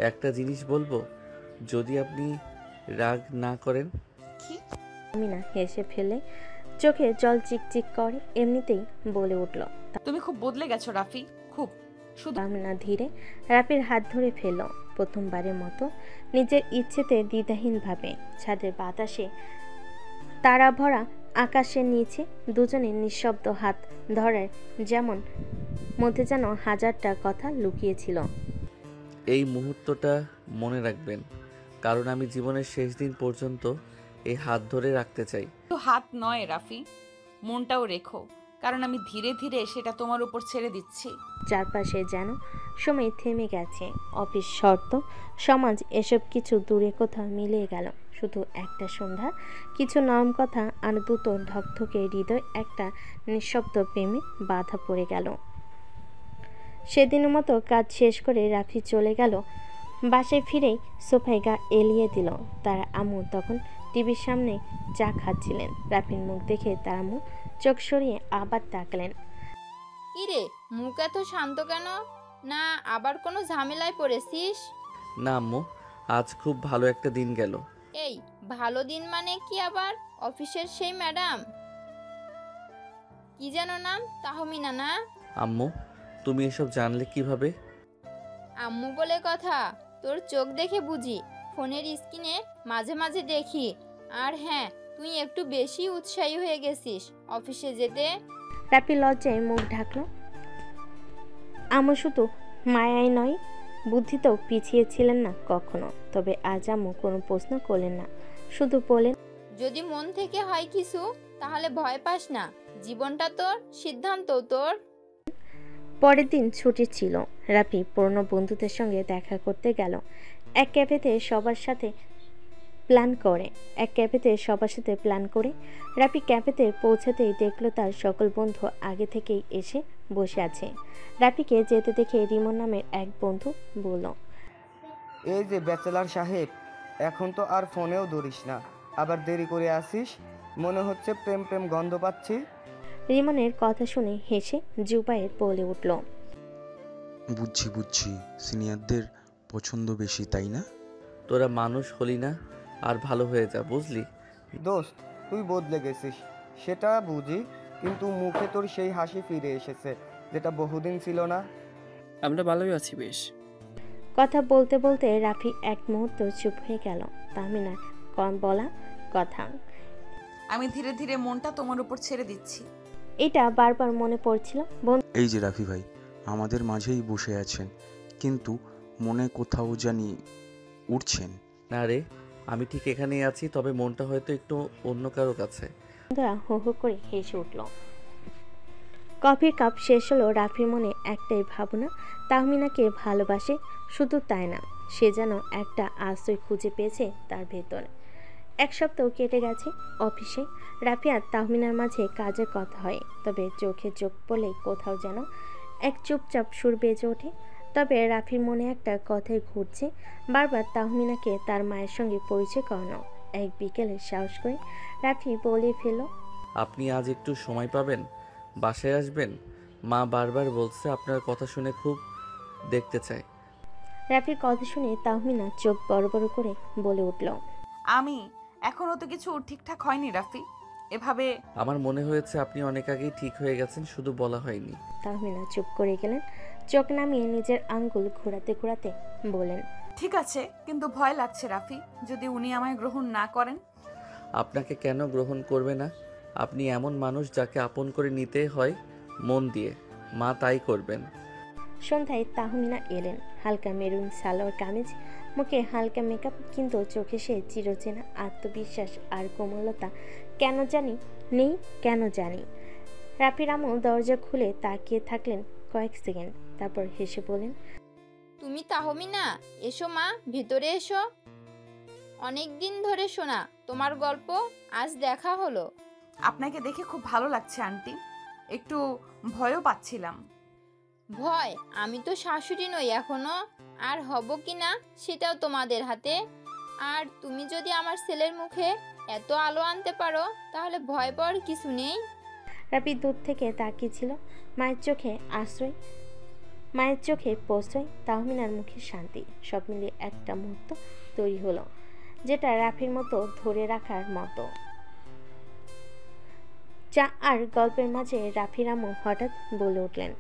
একটা জিনিস বলবো, যদি আপনি রাগ না করেন। তাহমিনা হেসে ফেলে চোখে জল চিকচিক করে এমনিতেই বলে উঠল, তুমি খুব বদলে গেছো রাফি, খুব। তাহমিনা ধীরে রাফির হাত ধরে ফেলল। প্রথমবারের মতো নিজের ইচ্ছেতে দ্বিধাহীনভাবে ছাদের বাতাসে তারা ভরা আকাশের নিচে দুজনে নিঃশব্দ হাত ধরার যেমন মধ্যে যেন হাজারটা কথা লুকিয়েছিল। এই মুহূর্তটা মনে রাখবেন, কারণ আমি জীবনের শেষ দিন পর্যন্ত এই হাত ধরে রাখতে চাই। তো হাত নয় রাফি, মনটাও রেখো, কারণ আমি ধীরে ধীরে সেটা তোমার উপর ছেড়ে দিচ্ছি। চারপাশে যেন সময় থেমে গেছে। অফিস, শর্ত, সমাজ, এসব কিছু দূরে কোথাও মিলিয়ে গেল। শুধু একটা সন্ধ্যা, কিছু নরম কথা আর দুটো ধকধকে হৃদয় একটা নিঃশব্দ প্রেমে বাধা পড়ে গেল। সেদিনের মতো কাজ শেষ করে রাফি চলে গেল। বাসায় ফিরেই সোফায় গা এলিয়ে দিল। তার আম্মু তখন টিভির সামনে চা খাচ্ছিলেন। রাফির মুখ দেখে তার আম্মু চোখ সরিয়ে আবার তাকালেন। কিরে, মুখ এত শান্ত কেন? না আবার কোনো ঝামেলায় পড়েছিস? না আম্মু, আজ খুব ভালো একটা দিন গেল। এই ভালো দিন মানে কি আবার? অফিসের সেই ম্যাডাম, কি যেন নাম, তাহমিনা না? আম্মু, তুমি এসব জানলে কিভাবে? আম্মু বলে কথা, তোর চোখ দেখে বুঝি। ফোনের স্ক্রিনে মাঝে মাঝে দেখি। আর হ্যাঁ, তুই একটু বেশি উৎসাহী হয়ে গেছিস অফিসে যেতে। রাফি লজ্জায় মুখ ঢাকল। আম্মু শুধু মায়াই নয়, বুদ্ধিতেও পিছিয়ে ছিলেন না কখনো। তবে আজ আম্মু কোনো প্রশ্ন করলেন না, শুধু বলেন, যদি মন থেকে হয় কিছু তাহলে ভয় পাস না, জীবনটা তোর, সিদ্ধান্ত তোর। পরের দিন ছুটি ছিল। রাফি পুরনো বন্ধুদের সঙ্গে দেখা করতে গেল। এক ক্যাফেতে সবার সাথে প্ল্যান করে রাফি ক্যাফেতে পৌঁছাতেই দেখলো তার সকল বন্ধু আগে থেকেই এসে বসে আছে। রাফিকে যেতে দেখে রিমন নামের এক বন্ধু বলল, এই যে ব্যাচেলার সাহেব, এখন তো আর ফোনেও ধরিস না, আবার দেরি করে আসিস, মনে হচ্ছে প্রেম প্রেম গন্ধ পাচ্ছি। রিমনের কথা শুনে হেসে জুবাইর বলে উঠল, বুঝছি, সিনিয়রদের পছন্দ বেশি, তাই না? তোরা মানুষ হলি না, আর ভালো হয়ে যা, বুঝলি? দোস্ত, তুই বদলে গেছিস সেটা বুঝি, কিন্তু মুখে তোর সেই হাসি ফিরে এসেছে যেটা বহুদিন ছিল না। আমরা ভালোই আছি বেশ। কথা বলতে বলতে রাফি এক মুহূর্ত চুপ হয়ে গেল। তাহমিনার কম বলা কথা, আমি ধীরে ধীরে মনটা তোমার উপর ছেড়ে দিচ্ছি। এটা বারবার মনে পড়ছিল। এই যে রাফি ভাই, আমাদের মাঝেই বসে আছেন, কিন্তু মনে কোথাও জানি উঠছেন। না রে, আমি ঠিক এখানেই আছি, তবে মনটা হয়তো একটু অন্য কারো কাছে। বন্ধুরা হো হো করে হেসে উঠল। কফির কাপ শেষ হলো। রাফির মনে একটাই ভাবনা, তাহমিনাকে ভালোবাসে। শুধু তাই না, সে যেন একটা আশ্রয় খুঁজে পেয়েছে তার ভেতর। এক সপ্তাহ কেটে গেছে। অফিসে রাফি আর তাহমিনার মাঝে কাজের কথা হয়, তবে চোখে চোখ পড়লেই কোথাও যেন এক চুপচাপ সুর বেজে ওঠে। তবে রাফির মনে একটা কথাই ঘুরছে, বারবার তাহমিনাকে তার মায়ের সঙ্গে পরিচয় করানো। এক বিকেলে সাহস করে রাফি বলে ফেলল, আপনি আজ একটু সময় পাবেন? বাসায় আসবেন? মা বারবার বলছে আপনার কথা শুনে খুব দেখতে চায়। রাফির কথা শুনে তাহমিনা চোখ বড় বড় করে বলে উঠল, আমি এখনো তো কিছু ঠিকঠাক হয়নি রাফি, এভাবে। আমার মনে হয়েছে আপনি অনেক আগেই ঠিক হয়ে গেছেন, শুধু বলা হয়নি। তাহমিনা চুপ করে গেলেন। চোখ নামিয়ে নিজের আঙ্গুল ঘোরাতে ঘোরাতে বলেন, ঠিক আছে, কিন্তু ভয় লাগছে রাফি, যদি উনি আমায় গ্রহণ না করেন। আপনাকে কেন গ্রহণ করবে না? আপনি এমন মানুষ যাকে আপন করে নিতে হয় মন দিয়ে। মা তাই করবেন। সন্ধ্যায় তাহমিনা এলেন। হালকা মেরুন সালোয়ার কামিজ, মুখে হালকা মেকআপ, কিন্তু চোখে সে চিরচেনা আত্মবিশ্বাস আর কোমলতা কেন জানি নেই। কেন জানি রাফির আম্মু দরজা খুলে তাকিয়ে থাকলেন কয়েক সেকেন্ড, তারপর হেসে বলেন, তুমি তাহমিনা, এসো মা, ভেতরে এসো। অনেক দিন ধরে শোনা তোমার গল্প, আজ দেখা হলো। আপনাকে দেখে খুব ভালো লাগছে আন্টি, একটু ভয়ও পাচ্ছিলাম। ভয়? আমি তো শাশুড়ি নই এখনো, আর হব কি না সেটাও তোমাদের হাতে। আর তুমি যদি আমার ছেলের মুখে এত আলো আনতে পারো, তাহলে ভয় পাওয়ার কিছু নেই। রাফি দূর থেকে তাকিয়েছিল। মায়ের চোখে আশ্রয়, মায়ের চোখে প্রশ্রয়, তাহমিনার মুখে শান্তি, সব মিলিয়ে একটা মুহূর্ত তৈরি হলো, যেটা রাফির মতো ধরে রাখার মতো। চা আর গল্পের মাঝে রাফির আম্মু হঠাৎ বলে উঠলেন,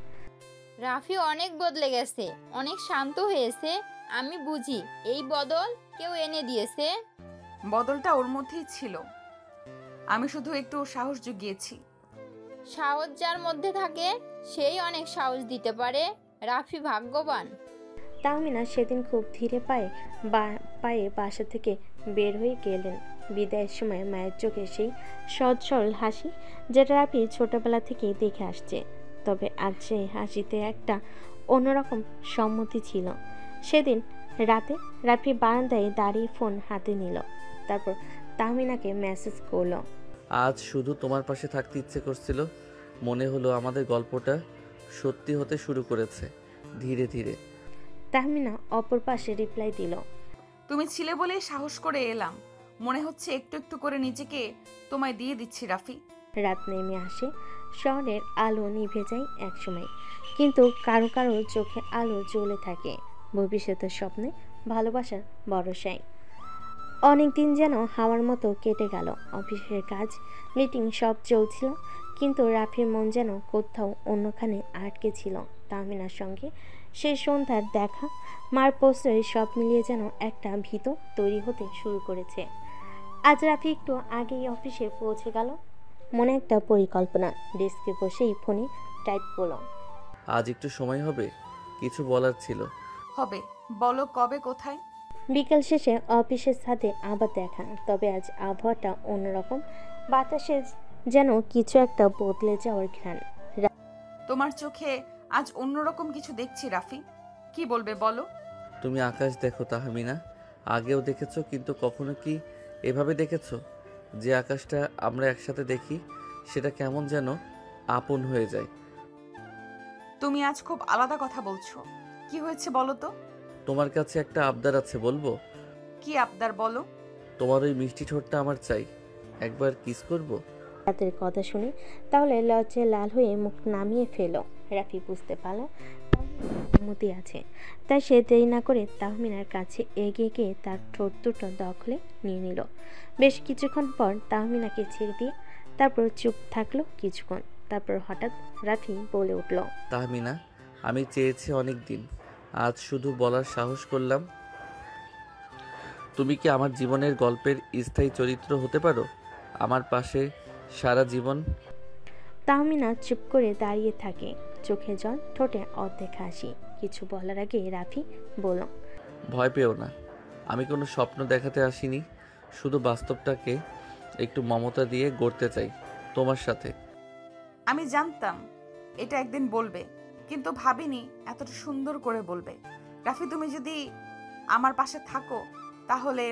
রাফি অনেক বদলে গেছে, অনেক শান্ত হয়েছে। আমি বুঝি এই বদল কেউ এনে দিয়েছে। বদলটা ওর মধ্যেই ছিল, আমি শুধু একটু সাহস জুগিয়েছি। সাহস যার মধ্যে থাকে সেই অনেক সাহস দিতে পারে। রাফি ভাগ্যবান। তাহমিনা সেদিন খুব ধীরে পায়ে বাসা থেকে বের হয়ে গেলেন। বিদায়ের সময় মায়ের চোখে সেই সহজ সরল হাসি, যেটা রাফি ছোটবেলা থেকে দেখে আসছে। তবে আজ সেই হাসিতে একটা অন্যরকম সম্মতি ছিল। সেদিন রাতে রাফি বারান্দায় দাঁড়িয়ে ফোন হাতে নিল, তারপর তাহমিনাকে মেসেজ করলো, আজ শুধু তোমার পাশে থাকতে ইচ্ছে করছিল। মনে হলো আমাদের গল্পটা সত্যি হতে শুরু করেছে ধীরে ধীরে। তাহমিনা অপর পাশে রিপ্লাই দিল, তুমি ছিলে বলেই সাহস করে এলাম, মনে হচ্ছে একটু একটু করে নিজেকে তোমায় দিয়ে দিচ্ছি রাফি। রাত নেমে আসে, শহরের আলো নিভে যায় একসময়, কিন্তু কারো কারো চোখে আলো জ্বলে থাকে ভবিষ্যতের স্বপ্নে, ভালোবাসার ভরসায়। অনেক দিন যেন হাওয়ার মতো কেটে গেল। অফিসের কাজ, মিটিং সব চলছিল, কিন্তু রাফির মন যেন কোথাও অন্যখানে আটকে ছিল। তাহমিনার সঙ্গে সেই সন্ধ্যার দেখা, মার প্রশ্রয়, সব মিলিয়ে যেন একটা ভীত তৈরি হতে শুরু করেছে। আজ রাফি একটু আগেই অফিসে পৌঁছে গেল। মনে একটা পরিকল্পনা, ডেস্কে বসেই ফোনে টাইপ করল, আজ একটু সময় হবে? কিছু বলার ছিল। হবে, বলো কবে, কোথায়? বিকেল শেষে অফিসের সাথে আবার দেখা, তবে আজ আবহাওয়াটা অন্যরকম। বাতাসে যেন কিছু একটা বদলে যাওয়ার ঘ্রাণ। তোমার চোখে আজ অন্যরকম কিছু দেখছি রাফি, কি বলবে বলো? তুমি আকাশ দেখো তাহমিনা, আগেও দেখেছো, কিন্তু কখনো কি এভাবে দেখেছো? যে আকাশটা আমরা একসাথে দেখি সেটা কেমন যেন আপন হয়ে যায়। তুমি আজ খুব আলাদা কথা বলছো, কি হয়েছে বলো তো? তোমার কাছে একটা আবদার আছে, বলবো? কি আবদার বলো? তোমার ওই মিষ্টি ঠোঁটটা আমার চাই, একবার কিস করব। রাতের কথা শুনে তাহলে লজ্জায় লাল হয়ে মুখ নামিয়ে ফেলো। রাফি বুঝতে পারল অনুমতি আছে, তাই সে দেরি না করে তাহমিনার কাছে এগিয়ে গিয়ে তার ঠোঁট দুটো দখলে নিয়ে নিল। বেশ কিছুক্ষণ পর তাহমিনাকে ছেড়ে দিয়ে তারপর চুপ থাকলো কিছুক্ষণ, তারপর হঠাৎ রাফি বলে উঠল, তাহমিনা, আমি চেয়েছি অনেক দিন, আজ শুধু বলার সাহস করলাম। তুমি কি আমার জীবনের গল্পের স্থায়ী চরিত্র হতে পারো, আমার পাশে সারা জীবন? তাহমিনা চুপ করে দাঁড়িয়ে থাকে। চোখে জল, ঠোঁটে অর্ধেক হাসি। কিছু বলার আগে রাফি বলল, ভয় পেও না, আমি কোনো স্বপ্ন দেখাতে আসিনি, শুধু বাস্তবটাকে একটু মমতা দিয়ে গড়তে চাই তোমার সাথে। আমি জানতাম এটা একদিন বলবে, কিন্তু ভাবিনি এতটা সুন্দর করে বলবে। রাফি, তুমি যদি আমার পাশে থাকো তাহলে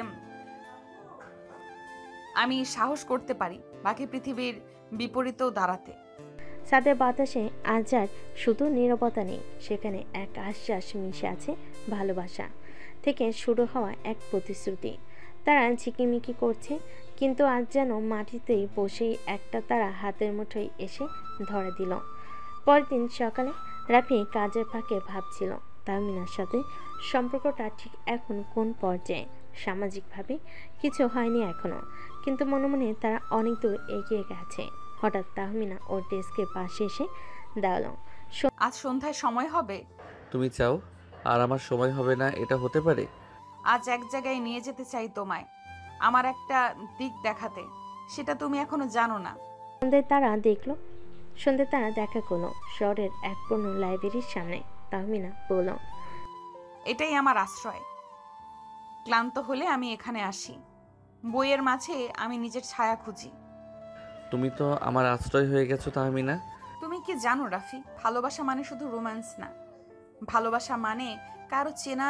আমি সাহস করতে পারি বাকি পৃথিবীর বিপরীতেও দাঁড়াতে। ছাদের বাতাসে আজ আর শুধু নীরবতা নেই, সেখানে এক আশ্বাস মিশে আছে ভালোবাসা থেকে শুরু হওয়া এক প্রতিশ্রুতি। তারা ঝিকিমিকি করছে, কিন্তু আজ যেন মাটিতেই বসেই একটা তারা হাতের মুঠোয় এসে ধরে দিল। পরের দিন সকালে রাফি কাজের ফাঁকে ভাবছিল তাহমিনার সাথে সম্পর্কটা ঠিক এখন কোন পর্যায়ে। সামাজিকভাবে কিছু হয়নি এখনো, কিন্তু মনে মনে তারা অনেক দূর এগিয়ে গেছে। হঠাৎ তাহমিনা ওর ডেস্কের পাশে এসে দাঁড়ালো। আজ সন্ধ্যায় সময় হবে? তুমি চাও আর আমার সময় হবে না, এটা হতে পারে? আজ এক জায়গায় নিয়ে যেতে চাই তোমায়, আমার একটা দিক দেখাতে, সেটা তুমি এখনো জানো না। সন্ধ্যে তারা দেখা করলো শহরের এক পুরনো লাইব্রেরির সামনে। তাহমিনা বলল, এটাই আমার আশ্রয়। ক্লান্ত হলে আমি এখানে আসি, বইয়ের মাঝে আমি নিজের ছায়া খুঁজি। তুমি তো আমার আশ্রয় হয়ে গেছো তাহমিনা। তুমি কি জানো রাফি, ভালোবাসা মানে শুধু রোম্যান্স না। ভালোবাসা মানে কারো চেনা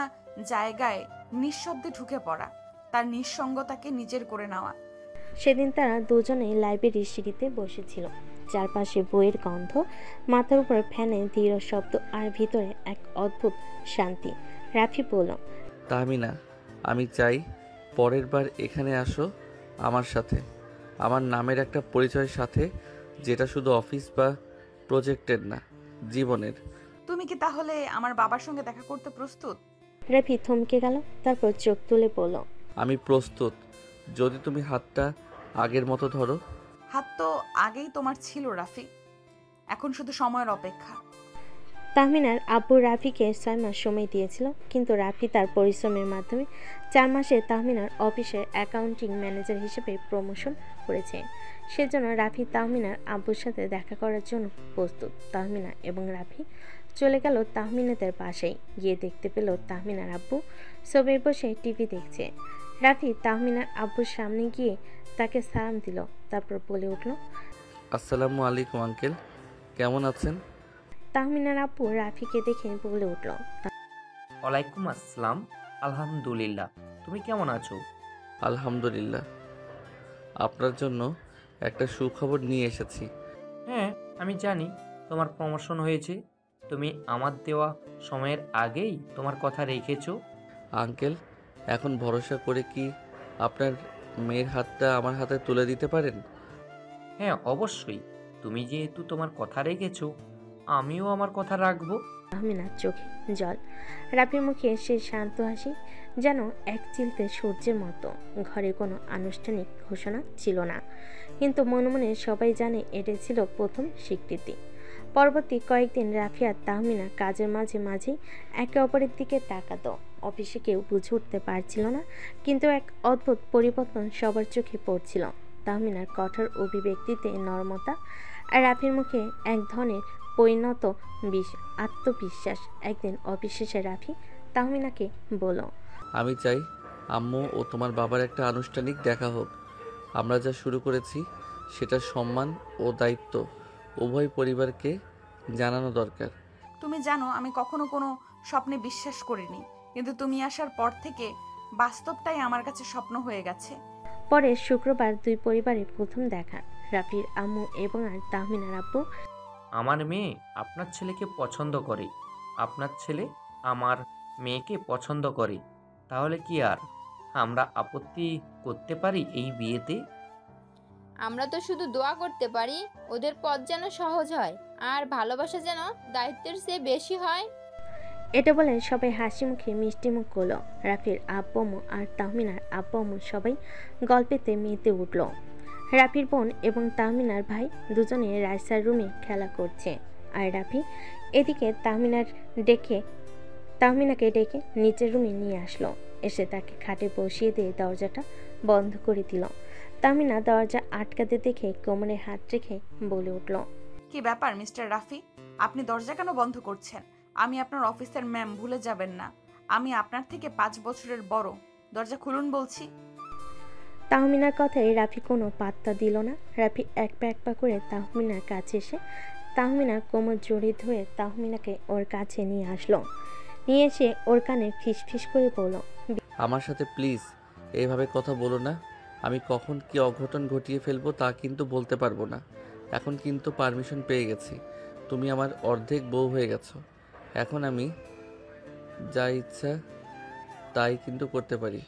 জায়গায় নিঃশব্দে ঢুকে পড়া, তার নিঃসঙ্গতাকে নিজের করে নেওয়া। সেদিন তারা দুজনে লাইব্রেরির সিঁড়িতে বসেছিল, চারপাশে বইয়ের গন্ধ, মাথার উপর ফ্যানে ধীর শব্দ, আর ভিতরে এক অদ্ভুত শান্তি। রাফি বলল, তাহমিনা, আমি চাই পরের বার এখানে আসো আমার সাথে, আমার নামের একটা পরিচয়ের সাথে, যেটা শুধু অফিস বা প্রজেক্টের না, জীবনের। তুমি কি তাহলে আমার বাবার সঙ্গে দেখা করতে প্রস্তুত? রাফি থমকে গেল, তারপর চোখ তুলে বলল, আমি প্রস্তুত, যদি তুমি হাতটা আগের মতো ধরো। হাত তো আগেই তোমার ছিল রাফি, এখন শুধু সময়ের অপেক্ষা। তাহমিনার আব্বু রাফিকে 6 মাস সময় দিয়েছিল, কিন্তু রাফি তার পরিশ্রমের মাধ্যমে 4 মাসে তাহমিনার অফিসের অ্যাকাউন্টিং ম্যানেজার হিসেবে প্রমোশন করেছে। সেজন্য রাফি তাহমিনার আব্বুর সাথে দেখা করার জন্য প্রস্তুত। তাহমিনা এবং রাফি চলে গেল তাহমিনাদের বাসায়। গিয়ে দেখতে পেল তাহমিনার আব্বু সবাই বসে টিভি দেখছে। রাফি তাহমিনার আব্বুর সামনে গিয়ে তাকে সালাম দিল, তারপর বলে উঠল, আসসালামু আলাইকুম আঙ্কেল, কেমন আছেন? তাহমিনার আব্বু রাফিকে দেখে বলে উঠল, ওয়ালাইকুম আসসালাম, আলহামদুলিল্লাহ, তুমি কেমন আছো? আলহামদুলিল্লাহ, আপনার জন্য একটা সুখবর নিয়ে এসেছি। হ্যাঁ, আমি জানি তোমার প্রমোশন হয়েছে। তুমি আমার দেওয়া সময়ের আগেই তোমার কথা রেখেছো। আঙ্কেল, এখন ভরসা করে কি আপনার মেয়ের হাতটা আমার হাতে তুলে দিতে পারেন? হ্যাঁ, অবশ্যই। তুমি যেহেতু তোমার কথা রেখেছো, আমিও আমার কথা রাখবো। তাহমিনার চোখে জল, রাফির মুখে সে শান্ত হাসি, যেন এক চিলতে সূর্যের মতো। ঘরে কোনো আনুষ্ঠানিক ঘোষণা ছিল না, কিন্তু মনে মনে সবাই জানে এটা ছিল প্রথম স্বীকৃতি। পরবর্তী কয়েকদিন রাফি আর তাহমিনা কাজের মাঝে মাঝেই একে অপরের দিকে তাকাতো। অফিসে কেউ বুঝে উঠতে পারছিল না, কিন্তু এক অদ্ভুত পরিবর্তন সবার চোখে পড়ছিল। তাহমিনার কঠোর অভিব্যক্তিতে নরমতা, আর রাফির মুখে এক ধরনের পরিণত আত্মবিশ্বাস। একদিন অফিস শেষে রাফি তাহমিনাকে বলল, আমি চাই আম্মু ও তোমার বাবার একটা আনুষ্ঠানিক দেখা হোক। আমরা যা শুরু করেছি সেটা সম্মান ও দায়িত্ব উভয় পরিবারকে জানানো দরকার। তুমি জানো আমি কখনো কোনো স্বপ্নে বিশ্বাস করিনি, কিন্তু তুমি আসার পর থেকে বাস্তবটাই আমার কাছে স্বপ্ন হয়ে গেছে। পরে শুক্রবার দুই পরিবারের প্রথম দেখা। রাফির আম্মু এবং আর তাহমিনার আব্বু, আমার মেয়ে আপনার ছেলেকে পছন্দ করে, আপনার ছেলে আমার মেয়েকে পছন্দ করে, তাহলে কি আর আমরা আপত্তি করতে পারি এই বিয়েতে? আমরা তো শুধু দোয়া করতে পারি ওদের পথ যেন সহজ হয়, আর ভালোবাসা যেন দায়িত্বের চেয়ে বেশি হয়। এটা বলে সবাই হাসি মুখে মিষ্টি মুখ করলো। রাফির আব্বু আম্মু আর তাহমিনার আব্বু আম্মু সবাই গল্পেতে মেতে উঠল। রাফির বোন এবং তাহমিনার ভাই দুজনে রাইসার রুমে খেলা করছে, আর রাফি এদিকে তাহমিনাকে ডেকে নিচের রুমে নিয়ে আসলো। এসে তাকে খাটে বসিয়ে দিয়ে দরজাটা বন্ধ করে দিল। তাহমিনা দরজা আটকাতে দেখে কোমরে হাত রেখে বলে উঠল, কি ব্যাপার মিস্টার রাফি, আপনি দরজা কেন বন্ধ করছেন? আমি আপনার অফিসের ম্যাম, ভুলে যাবেন না। আমি আপনার থেকে 5 বছরের বড়। দরজা খুলুন বলছি। তাহমিনার কথায় রাফি কোনো পাত্তা দিল না। রাফি এক পা করে তাহমিনার কাছে এসে তাহমিনার কোমর জড়িয়ে ধরে তাহমিনাকে ওর কাছে নিয়ে আসলো। নিয়ে এসে ওর কানে ফিস করে বলল, আমার সাথে প্লিজ এইভাবে কথা বলো না। আমি কখন কি অঘটন ঘটিয়ে ফেলবো তা কিন্তু বলতে পারবো না। এখন কিন্তু পারমিশন পেয়ে গেছি, তুমি আমার অর্ধেক বউ হয়ে গেছো। এখন আমি যা ইচ্ছা তাই কিন্তু করতে পারি।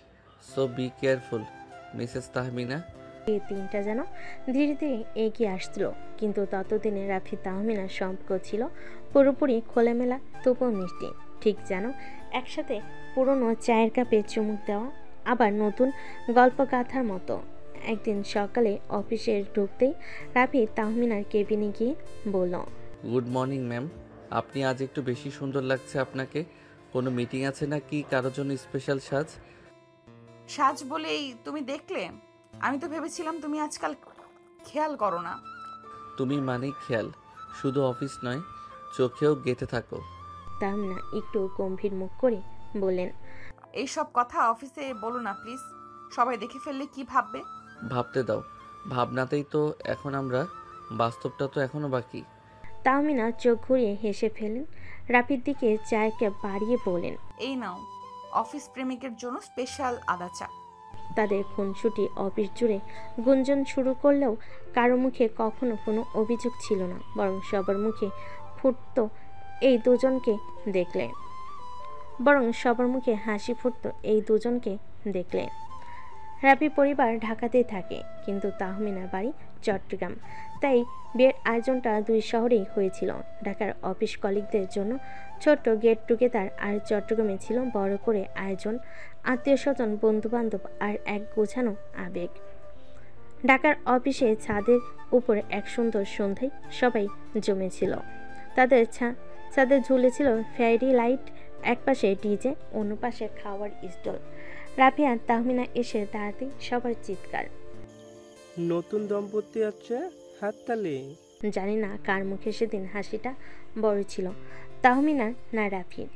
So be careful Mrs Tahmina. এই তিনটা যেন ধীরে ধীরে এগিয়ে আসছিল, কিন্তু ততদিনে রাফি তাহমিনার সম্পর্ক ছিল পুরোপুরি খোলামেলা, তবুও মিষ্টি। ঠিক যেন একসাথে পুরনো চায়ের কাপে চুমুক দেওয়া, আবার নতুন গল্প গাথার মতো। একদিন সকালে অফিসে ঢুকতেই রাফি তাহমিনার কেবিনে গিয়ে বলল, গুড মর্নিং ম্যাম, আপনি আজ একটু বেশি সুন্দর লাগছে আপনাকে। কোনো মিটিং আছে না কি, কারোর জন্য স্পেশাল সাজ? সাজ বলেই তুমি দেখলে? আমি তো ভেবেছিলাম তুমি আজকাল খেয়াল করো না। তুমি মানেই খেয়াল, শুধু অফিস নয়, চোখেও গেঁথে থাকো। তাহমিনা একটু গম্ভীর মুখ করে বললেন, এইসব কথা অফিসে বলো না প্লিজ। সবাই দেখে ফেললে কি ভাববে? ভাবতে দাও, ভাবনাতেই তো এখন আমরা, বাস্তবটা তো এখনো বাকি। তাহমিনা চোখ ঘুরিয়ে হেসে ফেলেন। রাফির দিকে চায়ের কাপ বাড়িয়ে বলেন, এই নাও, অফিস প্রেমিকের জন্য স্পেশাল আদা চা। তাদের খুনসুটি অফিস জুড়ে গুঞ্জন শুরু করলেও কারো মুখে কখনো কোনো অভিযোগ ছিল না, বরং সবার মুখে ফুটতো এই দুজনকে দেখলে, হাসি ফুটতো এই দুজনকে দেখলে। রাফি পরিবার ঢাকাতেই থাকে, কিন্তু তাহমিনার বাড়ি চট্টগ্রাম। তাই বিয়ের আয়োজনটা দুই শহরেই হয়েছিল। ঢাকার অফিস কলিগদের জন্য ছোট্ট গেট টুগেদার, আর চট্টগ্রামে ছিল বড় করে আয়োজন, আত্মীয় স্বজন, বন্ধুবান্ধব আর এক গোছানো আবেগ। ঢাকার অফিসে ছাদের উপর এক সুন্দর সন্ধ্যায় সবাই জমেছিল। তাদের ছাদে ঝুলেছিল ফেয়ারি লাইট, এক পাশে ডিজে, অন্য পাশে খাওয়ার স্টল। রাফি আর তাহমিনা এসে দাঁড়াতে সবার চিৎকার। নতুন দম্পতি আছে, হাততালি। জানি না কার মুখে সেদিন হাসিটা বড় ছিল, তাহমিনার না রাফির।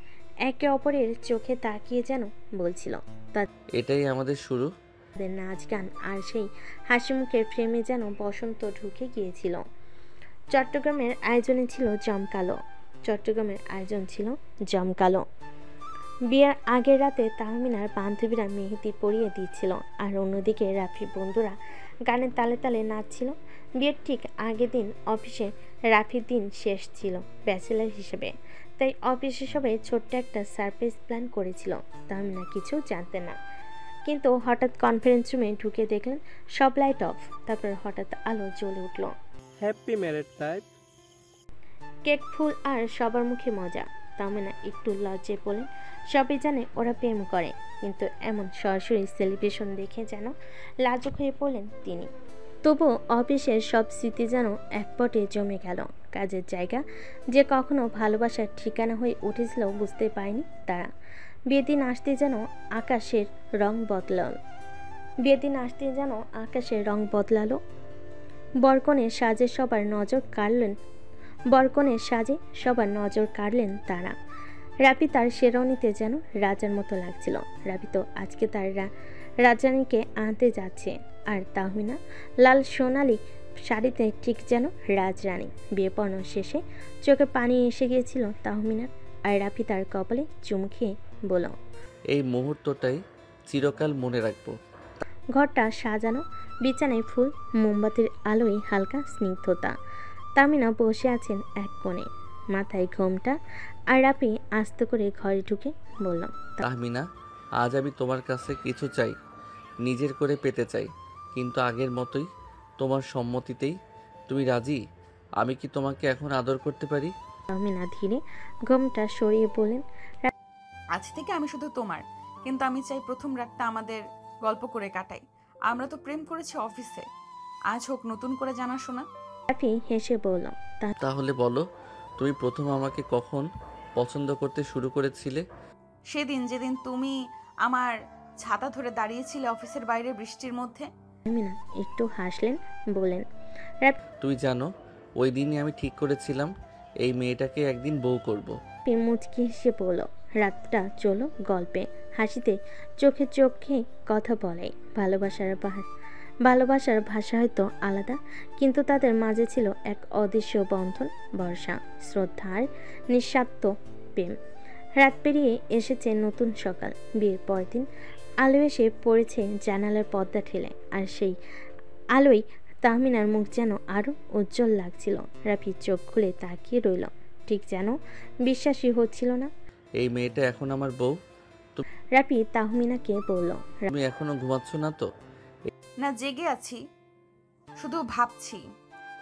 একে অপরের চোখে তাকিয়ে যেন বলছিল এটাই আমাদের শুরু। তাদের নাচ গান আর সেই হাসি মুখের ফ্রেমে যেন বসন্ত ঢুকে গিয়েছিল। চট্টগ্রামের আয়োজন ছিল জমকালো। বিয়ের আগের রাতে তাহমিনার বান্ধবীরা মেহেদি পরিয়ে দিচ্ছিল, আর অন্যদিকে রাফির বন্ধুরা গানের তালে তালে নাচছিল। বিয়ের ঠিক আগের দিন অফিসে রাফির দিন শেষ ছিল ব্যাচেলার হিসেবে, তাই অফিসে সবাই ছোট্ট একটা সারপ্রাইজ প্ল্যান করেছিল। তাহমিনা কিছু জানতেন না, কিন্তু হঠাৎ কনফারেন্স রুমে ঢুকে দেখলেন সব লাইট অফ। তারপর হঠাৎ আলো জ্বলে উঠল। Happy married life. কেক, ফুল আর সবার মুখে মজা। তাহমিনা একটু লজ্জায় বলেন, সবাই জানে ওরা প্রেম করে, কিন্তু এমন সরাসরি সেলিব্রেশন দেখে যেন লাজুক হয়ে পড়লেন তিনি। তবুও অফিসের সব স্মৃতি যেন একপটে জমে গেল। কাজের জায়গা যে কখনো ভালোবাসার ঠিকানা হয়ে উঠেছিল বুঝতে পারেনি তারা। বিয়ের দিন আসতে যেন আকাশের রং বদলালো। বরকনের সাজে সবার নজর কাড়লেন তারা। রাফি তার শেরওয়ানিতে যেন রাজার মতো লাগছিল। রাফি তো আজকে তার রাজরানীকে আনতে যাচ্ছে, আর তাহমিনা লাল সোনালি শাড়িতে ঠিক যেন রাজরানী। বিয়ে পড়ানো শেষে চোখে পানি এসে গিয়েছিল তাহমিনার, আর রাফি তার কপালে চুমু খেয়ে বলল, এই মুহূর্তটাই চিরকাল মনে রাখবো। ঘরটা সাজানো, বিছানায় ফুল, মোমবাতির আলোয় হালকা স্নিগ্ধতা। তাহমিনা বসে আছেন এক কোণে, মাথায় ঘোমটা, আর রাফি আস্তে করে ঘরে ঢুকে বলল, তাহমিনা, আজ আমি তোমার কাছে কিছু চাই, নিজের করে পেতে চাই, কিন্তু আগের মতোই, তোমার সম্মতিতেই। তুমি রাজি? আমি কি তোমাকে এখন আদর করতে পারি? তাহমিনা ধীরে ঘোমটা সরিয়ে বলেন, আজ থেকে আমি শুধু তোমার, কিন্তু আমি চাই প্রথম রাতটা আমাদের গল্প করে কাটাই। আমরা তো প্রেম করেছি অফিসে, আজ হোক নতুন করে জানাশোনা। রাফি হেসে বলল, তাহলে বলো, তুমি প্রথম আমাকে কখন পছন্দ করতে শুরু করেছিলে? সেদিন যেদিন তুমি আমার ছাতা ধরে দাঁড়িয়েছিলে অফিসের বাইরে বৃষ্টির মধ্যে। তাহমিনা একটু হাসলেন, বলেন, তুই জানো, ওই দিনই আমি ঠিক করেছিলাম এই মেয়েটাকে একদিন বউ করব। মুচকি হেসে বলল, রাতটা চলো গল্পে। হাসিতে চোখে চোখে কথা বলে। ভালোবাসার ভাষা হয়তো আলাদা, কিন্তু তাদের মাঝে ছিল এক অদৃশ্য বন্ধন, ভরসা, শ্রদ্ধা আর নিঃস্বার্থ প্রেম। রাত পেরিয়ে এসেছে নতুন সকাল। বিয়ের পরের দিন আলো এসে পড়েছে জানালার পর্দা ঠেলে, আর সেই আলোয় তাহমিনার মুখ যেন আরো উজ্জ্বল লাগছিল। রাফি চোখ খুলে তাকিয়ে রইল, ঠিক যেন বিশ্বাসই হচ্ছিল না। এই মেয়েটা এখন আমার বউ? রাফি তাহমিনাকে বলল, তুমি এখনো ঘুমাচ্ছ না তো? না, জেগে আছি, শুধু ভাবছি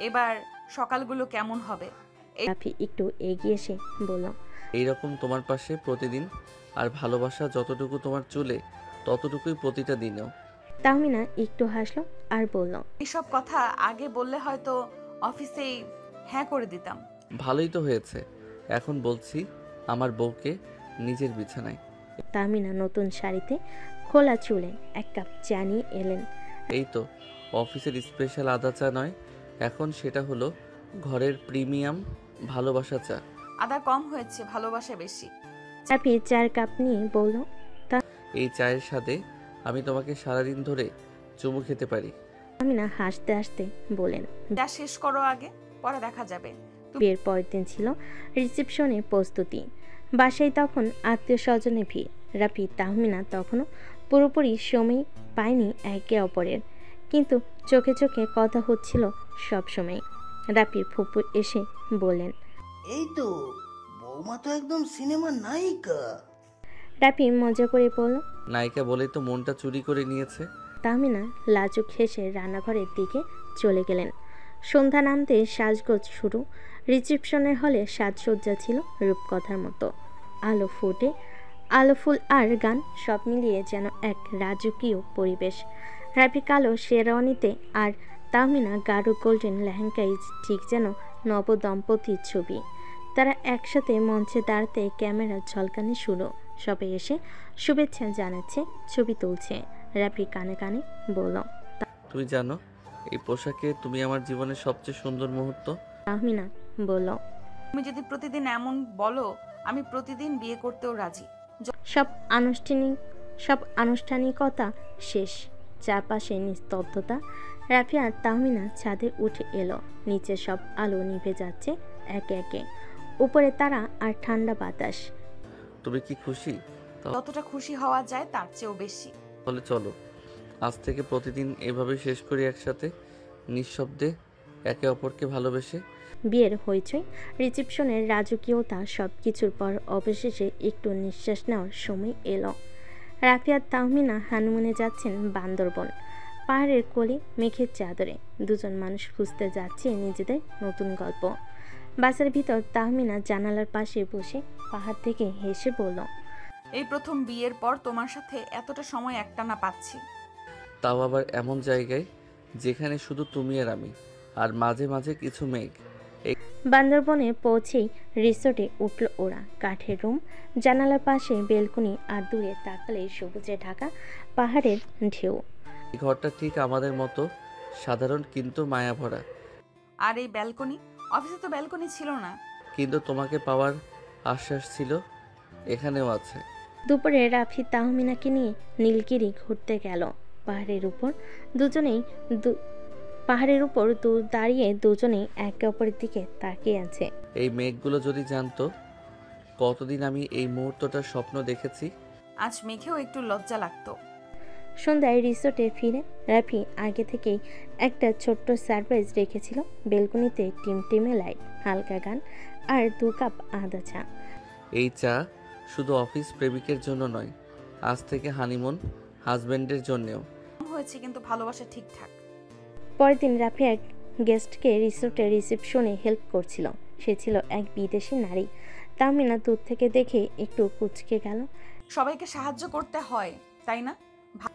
এবার সকালগুলো কেমন হবে। রাফি একটু এগিয়ে এসে বলল, এইরকম তোমার পাশে প্রতিদিন, আর ভালোবাসা যতটুকু তোমার চুলে ততটুকুই প্রতিটা দিনেও। তাহমিনা একটু হাসলো আর বলল, এসব কথা আগে বললে হয়তো অফিসেই হ্যাঁ করে দিতাম। ভালোই তো হয়েছে, এখন বলছি আমার বউকে নিজের বিছানায়। তাহমিনা নতুন শাড়িতে খোলা চুলে এক কাপ চা নিয়ে এলেন। এই তো অফিসের স্পেশাল আদা চা নয়, এখন সেটা হলো ঘরের প্রিমিয়াম ভালোবাসা চা। আদা কম হয়েছে, ভালোবাসা বেশি। রাফি 4 কাপ নিয়ে বলল, এই চায়ের সাথে আমি তোমাকে সারাদিন ধরে চুমু খেতে পারি। তাহমিনা হাসতে হাসতে বলেন, যা শেষ করো আগে, পরে দেখা যাবে। বিয়ের পরের দিন ছিল রিসেপশনের প্রস্তুতি। বাসায় তখন আত্মীয় স্বজনের ভিড়। রাফি তাহমিনা তখনও পুরোপুরি সময় পায়নি একে অপরের, কিন্তু চোখে চোখে কথা হচ্ছিল সব সময়। রাফির ফুপু এসে বললেন, এই তো বৌমা তো একদম সিনেমার নায়িকা। রাফি মজা করে বলল, নায়িকা বলে তো মনটা চুরি করে নিয়েছে। তাহমিনা লাজুক হেসে রান্নাঘরের দিকে চলে গেলেন। সন্ধ্যা নামতে সাজগোজ শুরু। রিসেপশনের হলে সাজসজ্জা ছিল রূপকথার মতো। আলো ফুটে, আলো ফুল আর গান সব মিলিয়ে যেন এক রাজকীয় পরিবেশ। রাফি কালো শেরওয়ানিতে আর তাহমিনা গাঢ় গোল্ডেন লেহেঙ্গায়, ঠিক যেন নবদম্পতির ছবি। তারা একসাথে মঞ্চে দাঁড়াতে ক্যামেরা ঝলকানি শুরু। সবাই এসে শুভেচ্ছা জানাচ্ছে, ছবি তুলছে। রাফি কানে কানে বলল, তুমি জানো এই পোশাকে তুমি আমার জীবনের সবচেয়ে সুন্দর মুহূর্ত। তাহমিনা বলল, তুমি যদি প্রতিদিন এমন বলো, আমি প্রতিদিন বিয়ে করতেও রাজি। সব আনুষ্ঠানিকতা শেষ। চারপাশে নিস্তব্ধতা। রাফি আর তাহমিনা ছাদে উঠে এলো। নিচে সব আলো নিভে যাচ্ছে একে একে। উপরে তারা আর ঠান্ডা বাতাস। তুমি কি খুশি? যতটা খুশি হওয়া যায় তার চেয়েও বেশি। তাহলে চলো আজ থেকে প্রতিদিন এভাবে শেষ করি একসাথে, নিঃশব্দে, একে অপরকে ভালোবেসে। বিয়ের হইচই, রিসেপশনের রাজকীয়তা সব কিছুর পর অবশেষে একটু নিঃশ্বাস নেওয়ার সময় এলো। রাফি আর তাহমিনা হানিমুনে যাচ্ছেন বান্দরবন। পাহাড়ের কোলে মেঘের চাদরে দুজন মানুষ খুঁজতে যাচ্ছে নিজেদের নতুন গল্প। বাসের ভিতর তাহমিনা জানালার পাশে বসে পাহাড় থেকে হেসে বলল, এই প্রথম বিয়ের পর তোমার সাথে এতটা সময় একটানা পাচ্ছি। তাও আবার এমন জায়গায় যেখানে শুধু তুমি আর আমি, আর মাঝে মাঝে কিছু মেঘ। বান্দরবনে পৌঁছেই রিসোর্টে উঠল ওরা। কাঠের রুম, জানালার পাশে বেলকনি, আর দূরে তাকালে সবুজে ঢাকা পাহাড়ের ঢেউ। এই ঘরটা ঠিক আমাদের মতো সাধারণ কিন্তু মায়া ভরা। আর এই ব্যালকনি? অফিসে তো ব্যালকনি ছিল না। কিন্তু তোমাকে পাওয়ার আশ্বাস ছিল, এখানেও আছে। দুপুরে রাফি তাহমিনাকে নিয়ে নীলগিরি ঘুরতে গেল। পাহাড়ের উপর দাঁড়িয়ে দুজনেই একে অপরের দিকে তাকিয়ে আছে। এই মেঘগুলো যদি জানতো কতদিন আমি এই মুহূর্তটার স্বপ্ন দেখেছি। আজ মেঘেও একটু লজ্জা লাগতো। সন্ধ্যায় রিসোর্টে ফিরে রাফি আগে থেকেই একটা ছোট্ট সারপ্রাইজ রেখেছিল। বেলকনিতে টিমটিমে লাইট, হালকা গান আর 2 কাপ আদা চা। এই চা শুধু অফিস প্রেমিকের জন্য নয়, আজ থেকে হানিমুন হাজবেন্ডের জন্যও হয়েছে, কিন্তু ভালোবাসা ঠিকঠাক। পরের দিন রাফি এক গেস্টকে রিসোর্টের রিসেপশনে হেল্প করছিল। সে ছিল এক বিদেশি নারী। তাহমিনা দূর থেকে দেখে একটু কুঁচকে গেল। সবাইকে সাহায্য করতে হয়, তাই না?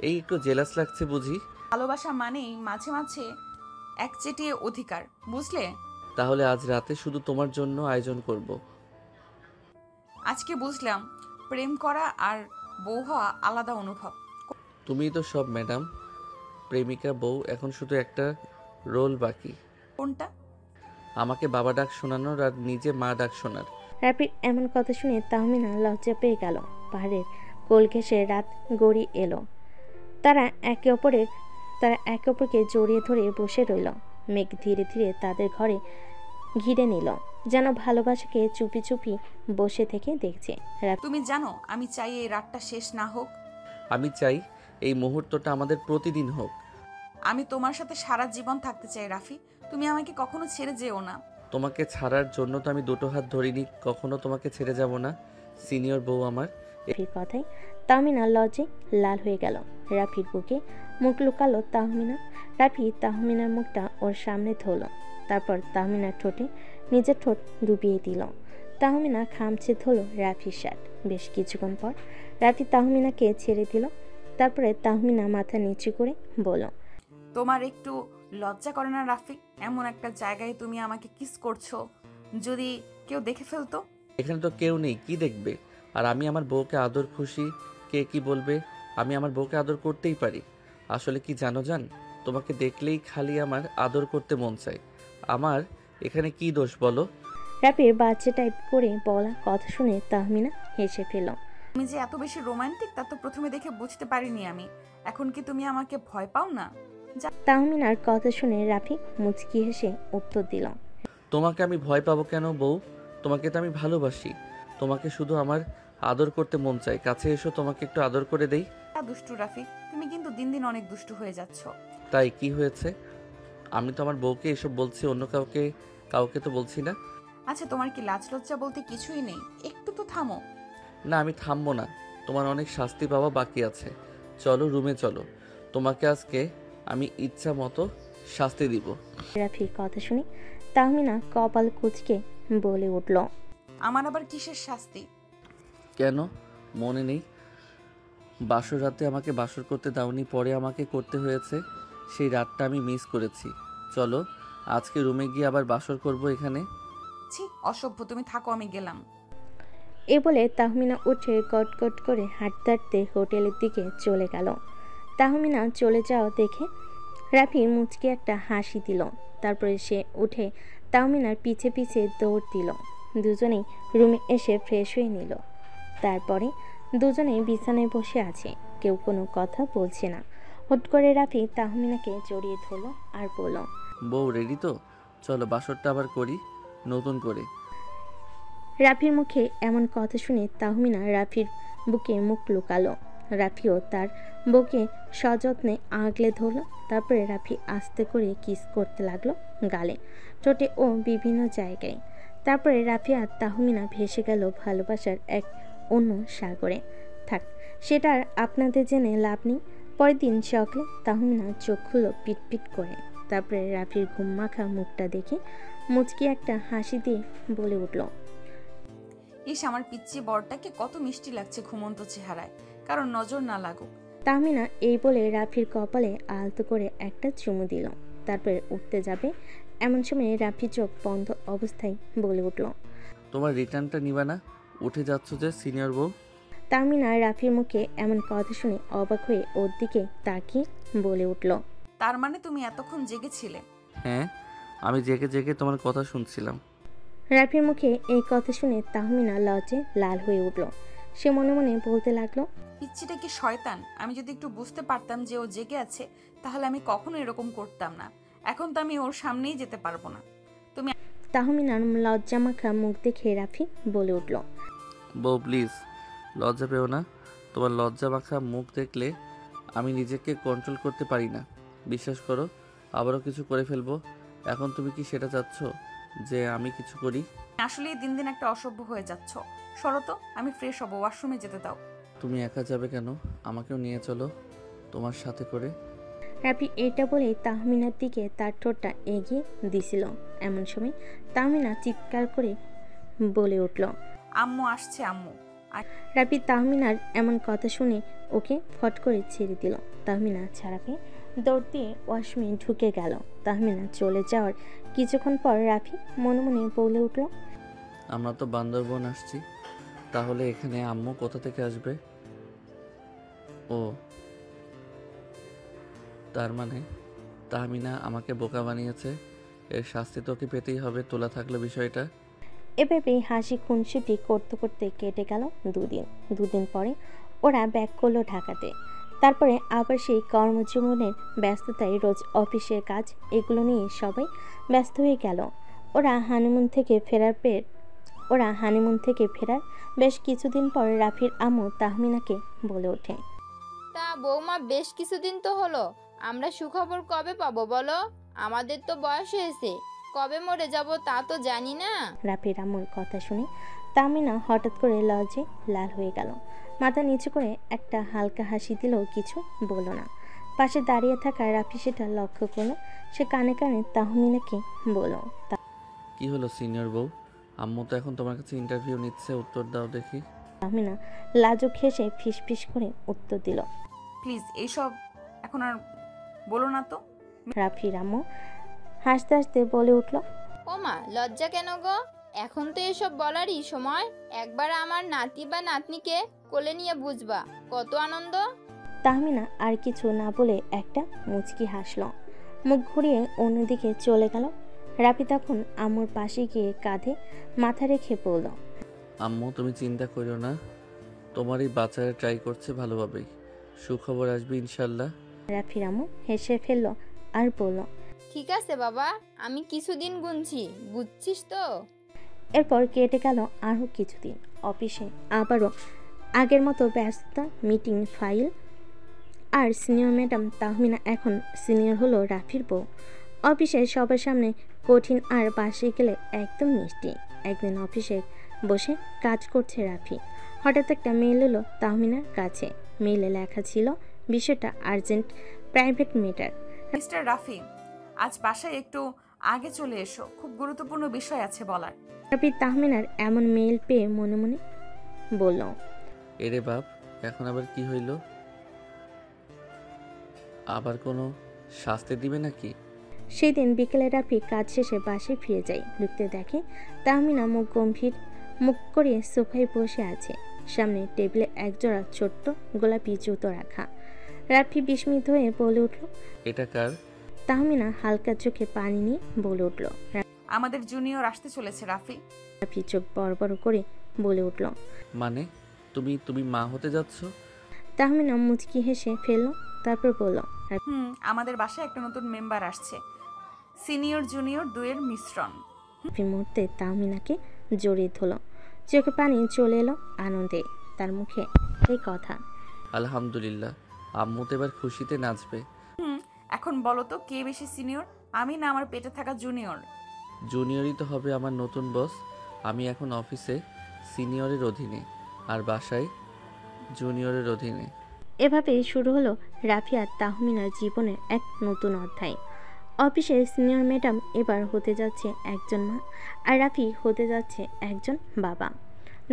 এই একটু জেলাস লাগছে বুঝি? ভালোবাসা মানেই মাঝে মাঝে একচেটিয়া অধিকার, বুঝলে? তাহলে আজ রাতে শুধু তোমার জন্য আয়োজন করব। আজকে বুঝলাম প্রেম করা আর বউ হওয়া আলাদা অনুভব। তুমিই তো সব ম্যাডাম। প্রেমিকা বউ, এখন শুধু একটা রোল বাকি। কোনটা? আমাকে বাবা ডাক শোনানোর আর নিজে মা ডাক শোনার। রাফির এমন কথা শুনে তাহমিনা লজ্জা পেয়ে গেল। পাহাড়ের কোল ঘেঁষে রাত গড়িয়ে এলো। তারা একে অপরকে জড়িয়ে ধরে বসে রইল। মেঘ ধীরে ধীরে তাদের ঘরে ঘিরে নিল, যেন ভালোবাসাকে চুপি চুপি বসে থেকে দেখছে। তুমি জানো আমি চাই এই রাতটা শেষ না হোক। আমি চাই এই মুহূর্তটা আমাদের প্রতিদিন হোক। আমি তোমার সাথে সারা জীবন থাকতে চাই রাফি। তুমি আমাকে কখনো ছেড়ে যেও না। তোমাকে ছাড়ার জন্য তো আমি দুটো হাত ধরিনি, কখনো তোমাকে ছেড়ে যাব না সিনিয়র বউ আমার। রাফির কথায় তাহমিনা লজ্জায় লাল হয়ে গেল। রাফির বুকে মুখ লুকালো তাহমিনা। রাফি তাহমিনার মুখটা ওর সামনে ধরল, তারপর তাহমিনার ঠোঁটে নিজের ঠোঁট ডুবিয়ে দিল। তাহমিনা খামচে ধরল রাফির শার্ট। বেশ কিছুক্ষণ পর রাফি তাহমিনাকে ছেড়ে দিল। তারপরে তাহমিনা মাথা নিচু করে বলল, তোমার একটু লজ্জা করে না রাফি? এমন একটা জায়গায় তুমি আমাকে কিস করছো, যদি কেউ দেখে ফেলতো? এখানে তো কেউ নেই, কি দেখবে? আর আমি আমার বউকে আদর খুশি, কে কি বলবে? আমি আমার বউকে আদর করতেই পারি। আসলে কি জানো জান, তোমাকে দেখলেই খালি আমার আদর করতে মন চায়। আমার এখানে কি দোষ বলো? রাফির বাচ্চা টাইপ করে বলা কথা শুনে তাহমিনা হেসে ফেল। তুমি যে এত বেশি রোমান্টিক তা তো প্রথমে দেখে বুঝতে পারিনি আমি। এখন কি তুমি আমাকে ভয় পাও না? তাহমিনার কথা শুনে রাফি মুচকি হেসে উত্তর দিল, তোমাকে আমি ভয় পাবো কেন বউ? তোমাকে তো আমি ভালোবাসি। তোমাকে শুধু আমার আদর করতে মন চায়। কাছে এসো, তোমাকে একটু আদর করে দেই। দুষ্টু রাফি, তুমি কিন্তু দিন দিন অনেক দুষ্টু হয়ে যাচ্ছ। তাই কি হয়েছে? আমি তো আমার বউকে এসব বলছি, অন্য কাউকে তো বলছি না। আচ্ছা, তোমার কি লাজ লজ্জা বলতে কিছুই নেই? একটু তো থামো। না, আমি থামবো না। তোমার অনেক শাস্তি পাওয়া বাকি আছে। চলো রুমে চলো, তোমাকে আজকে আমি ইচ্ছা মতো শাস্তি দিব। রাফির কথা শুনে তাহমিনা কপাল কুঁচকে বলে উঠল, আমার আবার কিসের শাস্তি? কেন মনে নেই? বাসর রাতে আমাকে বাসর করতে দাওনি, পরে আমাকে করতে হয়েছে। সেই রাতটা আমি মিস করেছি। চলো আজকে রুমে গিয়ে আবার বাসর করব এখানে। ছি, অসভ্য, তুমি থাকো, আমি গেলাম। এ বলে তাহমিনা উঠে কটকট করে হাঁটতে হাঁটতে হোটেলের দিকে চলে গেল। তাহমিনা চলে যাওয়া দেখে রাফি মুচকে একটা হাসি দিল। তারপরে সে উঠে তাহমিনার পিছে পিছে দৌড় দিল। দুজনেই রুমে এসে ফ্রেশ হয়ে নিল। তারপরে দুজনেই বিছানায় বসে আছে, কেউ কোনো কথা বলছে না। হুট করে রাফি তাহমিনাকে জড়িয়ে ধরল আর বলল, বউ রেডি তো? চলো বাসরটা আবার করি নতুন করে। রাফির মুখে এমন কথা শুনে তাহমিনা রাফির বুকে মুখ লুকালো। রাফিও তার বউকে সযত্নে আগলে ধরল। তারপরে রাফি আস্তে করে কিস করতে লাগলো গালে, ঠোঁটে ও বিভিন্ন জায়গায়। তারপরে রাফি আর তাহমিনা ভেসে গেল ভালোবাসার এক অন্য সাগরে। থাক, সেটা আর আপনাদের জেনে লাভ নেই। পরের দিন সকালে তাহমিনা চোখ খুলল পিটপিট করে। তারপরে রাফির ঘুম মাখা মুখটা দেখে মুচকি একটা হাসি দিয়ে বলে উঠল, ইস, আমার পিচ্চি বরটাকে কত মিষ্টি লাগছে ঘুমন্ত চেহারায়, কারণ নজর না লাগুক। তাহমিনা এই বলে রাফির কপালে আলতো করে একটা চুমু দিল। তারপরে উঠতে যাবে এমন সময় রাফি চোখ বন্ধ অবস্থায় বলে উঠল, তোমার রিটার্নটা নিবা না? উঠে যাচ্ছ যে সিনিয়র বউ? তাহমিনা রাফির মুখে এমন কথা শুনে অবাক হয়ে ওর দিকে তাকিয়ে বলে উঠল, তার মানে তুমি এতক্ষণ জেগেছিলে? হ্যাঁ, আমি জেগে জেগে তোমার কথা শুনছিলাম। রাফির মুখে এই কথা শুনে তাহমিনা লজ্জে লাল হয়ে উঠল। সে মনে মনে বলতে লাগলো, পিচ্চিটা কি শয়তান! আমি যদি একটু বুঝতে পারতাম যে ও জেগে আছে, তাহলে আমি কখনো এরকম করতাম না। এখন তো আমি ওর সামনেই যেতে পারবো না। তুমি তাহমিনার লজ্জা মাখা মুখ দেখে রাফি বলে উঠল, বউ প্লিজ লজ্জা পেও না। তোমার লজ্জা মাখা মুখ দেখলে আমি নিজেকে কন্ট্রোল করতে পারি না। বিশ্বাস করো, আবারও কিছু করে ফেলবো। এখন তুমি কি সেটা চাচ্ছ যে আমি কিছু করি? আসলেই দিন দিন একটা অসভ্য হয়ে যাচ্ছ। সরো তো, আমি ফ্রেশ হব, ওয়াশরুমে যেতে দাও। তুমি একা যাবে কেন? আমাকেও নিয়ে চলো তোমার সাথে করে। রাফি এটা বলে তাহমিনার দিকে তার ঠোঁটটা এগিয়ে দিছিল। এমন সময় তাহমিনা চিৎকার করে বলে উঠল, আম্মু আসছে, আম্মু। রাফি তাহমিনার এমন কথা শুনে ওকে ফট করে ছেড়ে দিল। তাহমিনা ছাড়াকে দৌড় দিয়ে ওয়াশরুমে ঢুকে গেল। তাহমিনা চলে যাওয়ার কিছুক্ষণ পর রাফি মনে মনে বলে উঠল, আমরা তো বান্দরবন আসছি, তাহলে এখানে আম্মু কোথা থেকে আসবে? ও তার মানে তাহমিনা আমাকে বোকা বানিয়েছে। এর শাস্তি তোকে পেতেই হবে, তোলা থাকলো বিষয়টা। এভাবেই হাসি খুনসুটি করতে করতে কেটে গেল দুদিন পরে ওরা ব্যাক করলো ঢাকাতে। তারপরে আবার সেই কর্মজীবনের ব্যস্ততায় রোজ অফিসের কাজ এগুলো নিয়ে সবাই ব্যস্ত হয়ে গেল। ওরা হানিমুন থেকে ফেরার বেশ কিছুদিন পর রাফির আম্মু তাহমিনাকে বলে ওঠে, তা বৌমা বেশ কিছুদিন তো হলো, আমরা সুখবর কবে পাবো বলো? আমাদের তো বয়স হয়েছে, কবে মরে যাব তা তো জানি না। রাফির আম্মুর কথা শুনে তাহমিনা হঠাৎ করে লজ্জায় লাল হয়ে গেল। মাথা নিচু করে একটা হালকা হাসি দিলেও কিছু বলল না। পাশে দাঁড়িয়ে থাকা রাফি সেটা লক্ষ্য করলো। সে কানে কানে তাহমিনাকে বলল, কি হলো সিনিয়র বউ? আম্মু তো এখন তোমার কাছে ইন্টারভিউ নিচ্ছে, উত্তর দাও দেখি। তাহমিনা লাজুক হেসে ফিসফিস করে উত্তর দিল, প্লিজ এইসব এখন আর বলো না তো। রাফির আম্মু হাসতে হাসতে বলে উঠল, ও মা, লজ্জা কেন গো? এখন তো এসব বলারই সময়। একবার আমার নাতি বা নাতনিকে কোলে নিয়ে বুঝবা কত আনন্দ। তাহমিনা আর কিছু না বলে একটা মুচকি হাসল, মুখ ঘুরিয়ে অন্যদিকে চলে গেল। রাফি তখন আম্মুর পাশে গিয়ে কাঁধে মাথা রেখে বলল, আম্মু তুমি চিন্তা করো না, তোমারই বাচ্চারা ট্রাই করছে ভালোভাবেই, সুখবর আসবে ইনশাল্লাহ। রাফির আম্মু হেসে ফেলল আর বলল, ঠিক আছে বাবা, আমি কিছুদিন গুনছি, বুঝছিস তো? এরপর কেটে গেল আরও কিছুদিন। অফিসে আবারও আগের মতো ব্যস্ততা, মিটিং, ফাইল। আর সিনিয়র ম্যাডাম তাহমিনা এখন সিনিয়র হলো রাফির বউ। অফিসে সবার সামনে কঠিন আর বাসায় গেলে একদম মিষ্টি। একদিন অফিসে বসে কাজ করছে রাফি, হঠাৎ একটা মেইল এলো তাহমিনার কাছে। মেইলে লেখা ছিল বিষয়টা urgent, private matter. Mister Rafi, আজ বাসায় একটু আগে চলে এসো, খুব গুরুত্বপূর্ণ বিষয় আছে বলার। রাফি তাহমিনার এমন মেইল পেয়ে মনে মনে বলল, এরে বাপ, এখন আবার কি হইল? আবার কোনো শাস্তি দিবে নাকি? সেই দিন বিকেলে রাফি কাজ শেষে বাসায় ফিরে যায়। ঢুকতে দেখে তাহমিনা মুখ করে সোফায় বসে আছে। সামনে টেবিলে একজোড়া ছোট্ট গোলাপি জুতো রাখা। রাফি বিস্মিত হয়ে বলে উঠল, এটা কার? তাহমিনা হালকা চোখে পানি নিয়ে বলে উঠল, আমাদের জুনিয়র আসতে চলেছে রাফি। রাফি চোখ বড় বড় করে বলে উঠল, মানে তুমি মা হতে যাচ্ছ? তাহমিনা মুচকি হেসে ফেলল, তারপর বলল, আমাদের বাসায় একটা নতুন মেম্বার আসছে, সিনিয়র জুনিয়র দুয়ের মিশ্রণ। রাফি মুহূর্তে তাহমিনাকে জড়িয়ে ধরল, চোখে পানি চলে এলো আনন্দে। তার মুখে এই কথা, আলহামদুলিল্লাহ, আম্মু তো এবার খুশিতে নাচবে। এখন বলো তো কে বেশি সিনিয়র, আমি না আমার পেটে থাকা জুনিয়র? জুনিয়রই তো হবে আমার নতুন বস। আমি এখন অফিসে সিনিয়রের অধীনে আর বাসায় জুনিয়রের অধীনে। এভাবেই শুরু হলো রাফি আর তাহমিনার জীবনের এক নতুন অধ্যায়। অফিসে সিনিয়র ম্যাডাম এবার হতে যাচ্ছে একজন মা, আর রাফি হতে যাচ্ছে একজন বাবা।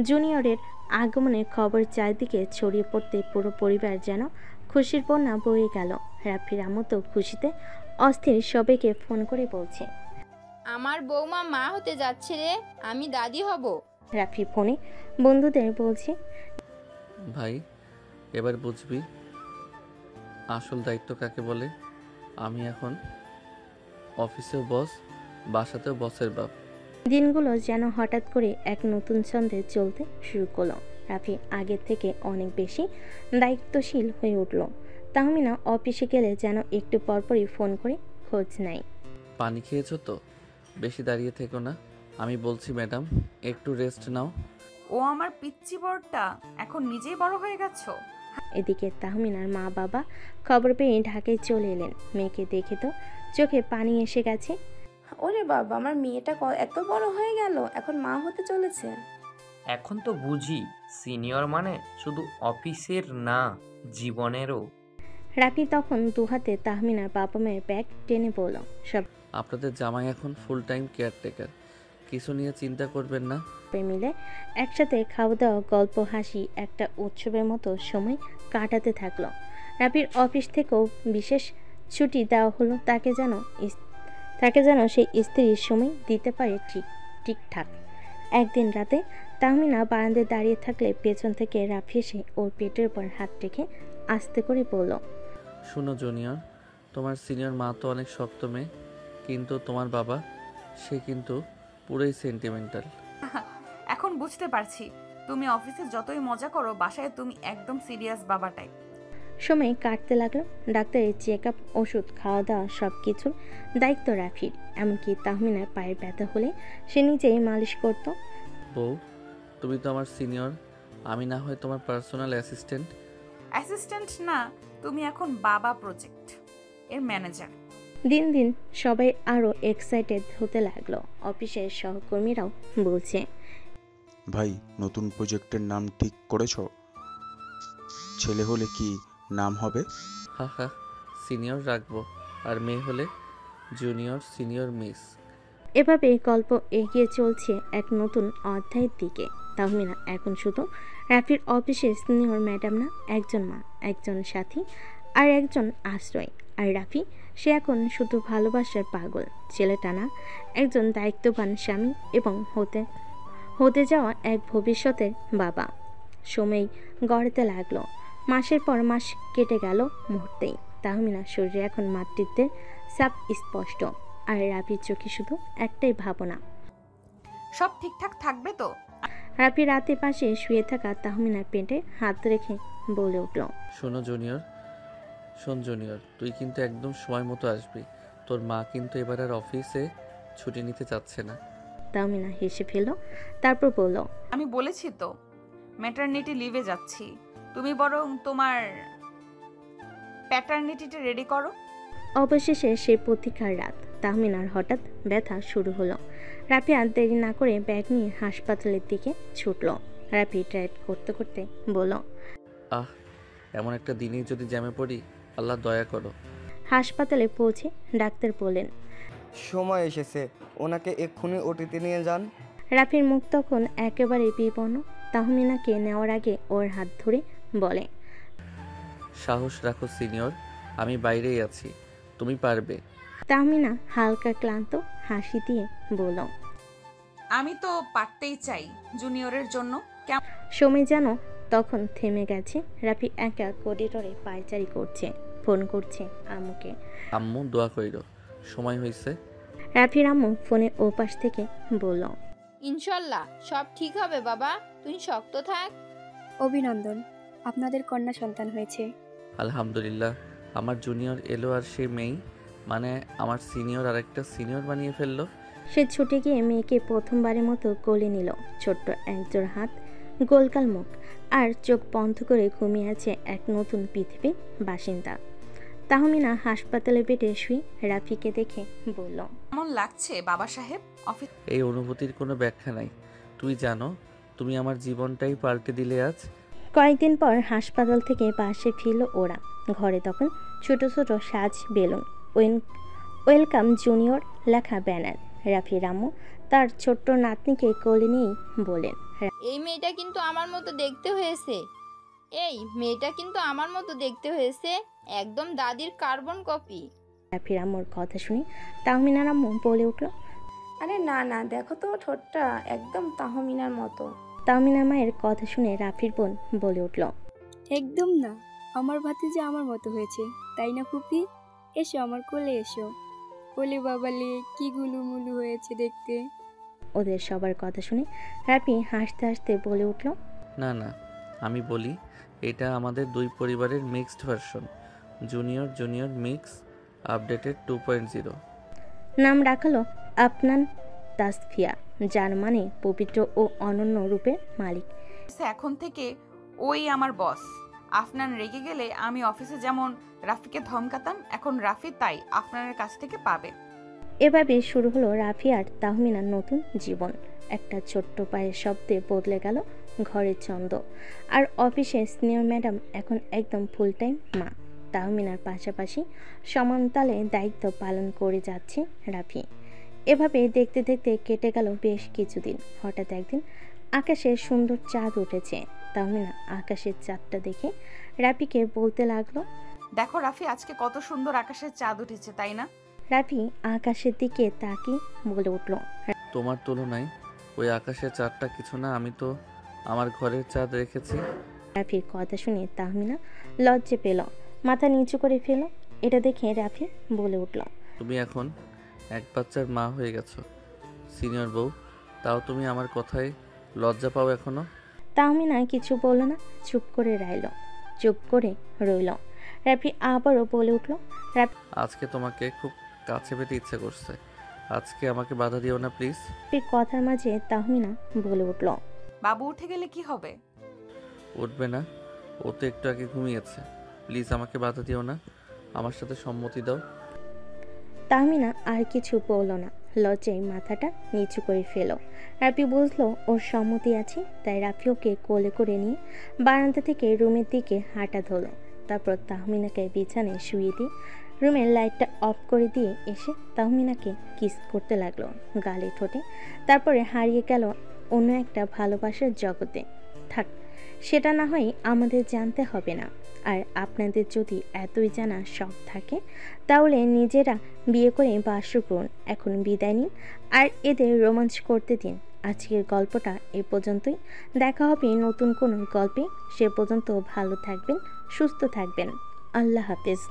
জুনিয়রের আগমনের খবর চারদিকে ছড়িয়ে পড়তে পুরো পরিবার যেন খুশির বন্যা বয়ে গেল। রাফির আম্মু তো খুশিতে অস্থির, সবাইকে ফোন করে বলছে, আমার বৌমা মা হতে যাচ্ছে রে, আমি দাদি হব। রাফি ফোনে বন্ধুদের বলছে, ভাই এবার বুঝবি আসল দায়িত্ব কাকে বলে। আমি এখন অফিসেও বস, বাসাতেও বসের বাপ। দিনগুলো যেন হঠাৎ করে এক নতুন ছন্দে চলতে শুরু করলো। রাফি আগের থেকে অনেক বেশি দায়িত্বশীল হয়ে উঠল। তাহমিনা অফিসে গেলে যেন একটু পরপরই ফোন করে খোঁজ নেয়। পানি খেয়েছো তো? বেশি দাঁড়িয়ে থেকো না। আমি বলছি ম্যাডাম, একটু রেস্ট নাও। ও আমার পিচ্চি বড়টা, এখন নিজেই বড় হয়ে গেছো। এদিকে তাহমিনার মা বাবা খবর পেয়ে ঢাকায় চলে এলেন। মেয়েকে দেখে তো চোখে পানি এসে গেছে। ওরে বাবা, আমার মেয়েটা এত বড় হয়ে গেল, এখন মা হতে চলেছে। এখন তো বুঝি সিনিয়র মানে শুধু অফিসের না, জীবনেরও। রাফি তখন দুহাতে তাহমিনার বাবা মায়ের ব্যাগ টেনে বলল, সব আপনাদের জামাই এখন ফুল টাইম কেয়ারটেকার, কিছু নিয়ে চিন্তা করবেন না। মিলে একসাথে খাওয়া দাওয়া, গল্প, হাসি একটা উৎসবের মতো সময় কাটাতে থাকলো। রাফির অফিস থেকেও বিশেষ ছুটি দেওয়া হলো, তাকে যেন সেই স্ত্রীর সময় দিতে পারে ঠিকঠাক। একদিন রাতে তাহমিনা বারান্দায় দাঁড়িয়ে থাকলে পেছন থেকে রাফি এসে ওর পেটের উপর হাত রেখে আস্তে করে বলল, শুনো জুনিয়র, তোমার সিনিয়র মা তো অনেক শক্ত মেয়ে, কিন্তু তোমার বাবা, সে কিন্তু পুরোই সেন্টিমেন্টাল। এখন বুঝতে পারছি তুমি অফিসে যতই মজা করো বাসায় তুমি একদম সিরিয়াস বাবা টাইপ। সময় কাটতে লাগলো। ডাক্তারের চেক আপ, ওষুধ, খাওয়া দাওয়া সব কিছুর দায়িত্ব রাফির। এমনকি তাহমিনার পায়ের ব্যথা হলে সে নিজেই মালিশ করত। বউ, তুমি তো আমার সিনিয়র, আমি না হয় তোমার পার্সোনাল অ্যাসিস্ট্যান্ট। অ্যাসিস্ট্যান্ট না, তুমি এখন বাবা প্রজেক্ট এর ম্যানেজার। দিন দিন সবাই আরও এক্সাইটেড হতে লাগলো। অফিসের সহকর্মীরাও বলছে, ভাই, নতুন প্রজেক্টের নাম ঠিক করেছো? ছেলে হলে কি নাম হবে? হা হা, সিনিয়র রাখবো, আর মেয়ে হলে জুনিয়র সিনিয়র মিস। এভাবে গল্প এগিয়ে চলছে এক নতুন অধ্যায়ের দিকে। তাহমিনা এখন শুধু রাফির অফিসের সিনিয়র ম্যাডাম না, একজন মা, একজন সাথী আর একজন আশ্রয়। আর রাফি, সে এখন শুধু ভালোবাসার পাগল ছেলেটা না, একজন দায়িত্ববান স্বামী এবং হতে যাওয়া এক ভবিষ্যতের বাবা। সময় গড়াতে লাগলো। মাসের পর মাস কেটে গেল মুহূর্তেই। তাহমিনার শরীরে এখন মাতৃত্বের ছাপ স্পষ্ট, আর রাফির চোখে শুধু একটাই ভাবনা, সব ঠিকঠাক থাকবে তো? রাফি রাতে পাশে শুয়ে থাকা তাহমিনার পেটে হাত রেখে বলে উঠল, শোন জুনিয়র, তুই কিন্তু একদম সময় মতো আসবি। তোর মা কিন্তু এবার আর অফিসে ছুটি নিতে চাচ্ছে না। তাহমিনা হেসে ফেলল, তারপর বলল, আমি বলেছি তো ম্যাটারনিটি লিভে যাচ্ছি, তুমি বরং তোমার প্যাটার্নিটিটা রেডি করো। অবশেষে সেই প্রতীক্ষার রাত। তাহমিনার হঠাৎ ব্যথা শুরু হলো। রাফি আর দেরি না করে ব্যাগ নিয়ে হাসপাতালের দিকে ছুটল। রাফি ট্রাইড করতে করতে বলল, এমন একটা দিনেই যদি জ্যামে পড়ি, আল্লাহ দয়া করো। হাসপাতালে পৌঁছে ডাক্তার বলেন, সময় এসেছে, ওনাকে এক্ষুনি ওটিতে নিয়ে যান। রাফির মুখ তখন একেবারে বিপন্ন। তাহমিনাকে নেওয়ার আগে ওর হাত ধরে বলে, সাহস রাখো সিনিয়র, আমি বাইরেই আছি, তুমি পারবে। তাহমিনা হালকা ক্লান্ত হাসি দিয়ে বলল, আমি তো পারতেই চাই জুনিয়রের জন্য। সময় যেন তখন থেমে গেছে। রাফি একা করিডোরে পায়চারি করছে, ফোন করছে আম্মুকে। আম্মু দোয়া কইর, সময় হয়েছে। রাফির আম্মু ফোনে ওপাশ থেকে বলল, ইনশাল্লাহ সব ঠিক হবে বাবা, তুই শক্ত থাক। অভিনন্দন, আপনাদের কন্যা সন্তান হয়েছে। আলহামদুলিল্লাহ। আমার জুনিয়র এলো আর সে মেয়ে, মানে আমার সিনিয়র আরেকটা সিনিয়র বানিয়ে ফেললো। সে ছুটে গিয়ে মেয়েকে প্রথমবারের মতো কোলে নিল। ছোট্ট একজোড় হাত, গোলগাল মুখ, আর চোখ বন্ধ করে ঘুমিয়ে আছে এক নতুন পৃথিবীর বাসিন্দা। তাহমিনা হাসপাতালে বেডে শুয়ে রাফিকে দেখে বলল, কেমন লাগছে বাবা সাহেব? অফিস এই অনুভূতির কোনো ব্যাখ্যা নাই। তুই জানো, তুমি আমার জীবনটাই পাল্টে দিলে আজ। কয়েকদিন পর হাসপাতাল থেকে বাসে ফিরল ওরা। ঘরে তখন ছোট ছোট সাজ বেলুন, ওয়েলকাম জুনিয়র লেখা ব্যানার। রাফি রামু তার ছোট্ট নাতনিকে কোলে নিয়েই বলেন, এই মেয়েটা কিন্তু আমার মতো দেখতে হয়েছে, একদম দাদির কার্বন কপি। রাফি রামুর কথা শুনে তাহমিনা রাম্মু বলে উঠল, আরে না না, দেখো তো ঠোঁটটা একদম তাহমিনার মতো। তাহমিনা মায়ের কথা শুনে রাফির বোন বলে উঠল, একদম না, আমার ভাতিজা আমার মতো হয়েছে, তাই না ফুপি? এসো আমার কোলে এসো। কোলে বাবালে কি গুলুমুলু হয়েছে দেখতে। ওদের সবার কথা শুনে রাফি হাসতে হাসতে বলে উঠল, না না, আমি বলি এটা আমাদের দুই পরিবারের mixed version, junior mix updated 2.0। নাম রাখালো আপনান তাসফিয়া, যার মানে পবিত্র ও অনন্য রূপের মালিক। এখন থেকে ওই আমার বস। আফনান রেগে গেলে আমি অফিসে যেমন রাফিকে ধমকাতাম, এখন রাফি তাই আফনানের কাছ থেকে পাবে। এভাবে শুরু হলো রাফি আর তাহমিনার নতুন জীবন। একটা ছোট্ট পায়ের শব্দে বদলে গেল ঘরের ছন্দ। আর অফিসে সিনিয়র ম্যাডাম এখন একদম ফুল টাইম মা। তাহমিনার পাশাপাশি সমান তালে দায়িত্ব পালন করে যাচ্ছে রাফি। এভাবে দেখতে দেখতে কেটে গেল বেশ কিছুদিন। হঠাৎ একদিন আকাশে সুন্দর চাঁদ উঠেছে। তাহমিনা আকাশের চাঁদটা দেখে রাফিকে বলতে লাগলো, দেখো রাফি, আজকে কত সুন্দর আকাশের চাঁদ উঠেছে, তাই না? রাফি আকাশের দিকে তাকিয়ে বলে উঠল, তোমার তুলনায় ওই আকাশের চাঁদটা কিছু না, আমি তো আমার ঘরের চাঁদ রেখেছি। রাফির কথা শুনে তাহমিনা লজ্জে পেল, মাথা নিচু করে ফেল। এটা দেখে রাফি বলে উঠল, তুমি এখন এক বাচ্চার মা হয়ে গেছো সিনিয়র বউ, তাও তুমি আমার কথায় লজ্জা পাও এখনো? তাহমিনা কিছু বলল না, চুপ করে রইল। রাফি আবারও বলে উঠল, আজকে তোমাকে খুব কাছে পেতে ইচ্ছে করছে, আজকে আমাকে বাধা দিও না প্লিজ। রাফির কথার মাঝে তাহমিনা বলে উঠল, বাবু উঠে গেলে কি হবে? উঠবে না, ও তো একটু আগে ঘুমিয়েছে, প্লিজ আমাকে বাধা দিও না, আমার সাথে সম্মতি দাও। তাহমিনা আর কিছু বলল না, লজ্জায় মাথাটা নিচু করে ফেলো। রাফি বুঝলো ওর সম্মতি আছে, তাই রাফি ওকে কোলে করে নিয়ে বারান্দা থেকে রুমের দিকে হাঁটা ধরলো। তারপর তাহমিনাকে বিছানায় শুয়ে দিয়ে রুমের লাইটটা অফ করে দিয়ে এসে তাহমিনাকে কিস করতে লাগলো গালে ঠোঁটে। তারপরে হারিয়ে গেল অন্য একটা ভালোবাসার জগতে। থাক, সেটা না হয় আমাদের জানতে হবে না। আর আপনাদের যদি এতই জানা শখ থাকে তাহলে নিজেরা বিয়ে করে বাসর করুন। এখন বিদায় নিন আর এদের রোমাঞ্চ করতে দিন। আজকের গল্পটা এ পর্যন্তই। দেখা হবে নতুন কোনো গল্পে। সে পর্যন্ত ভালো থাকবেন, সুস্থ থাকবেন। আল্লাহ হাফেজ।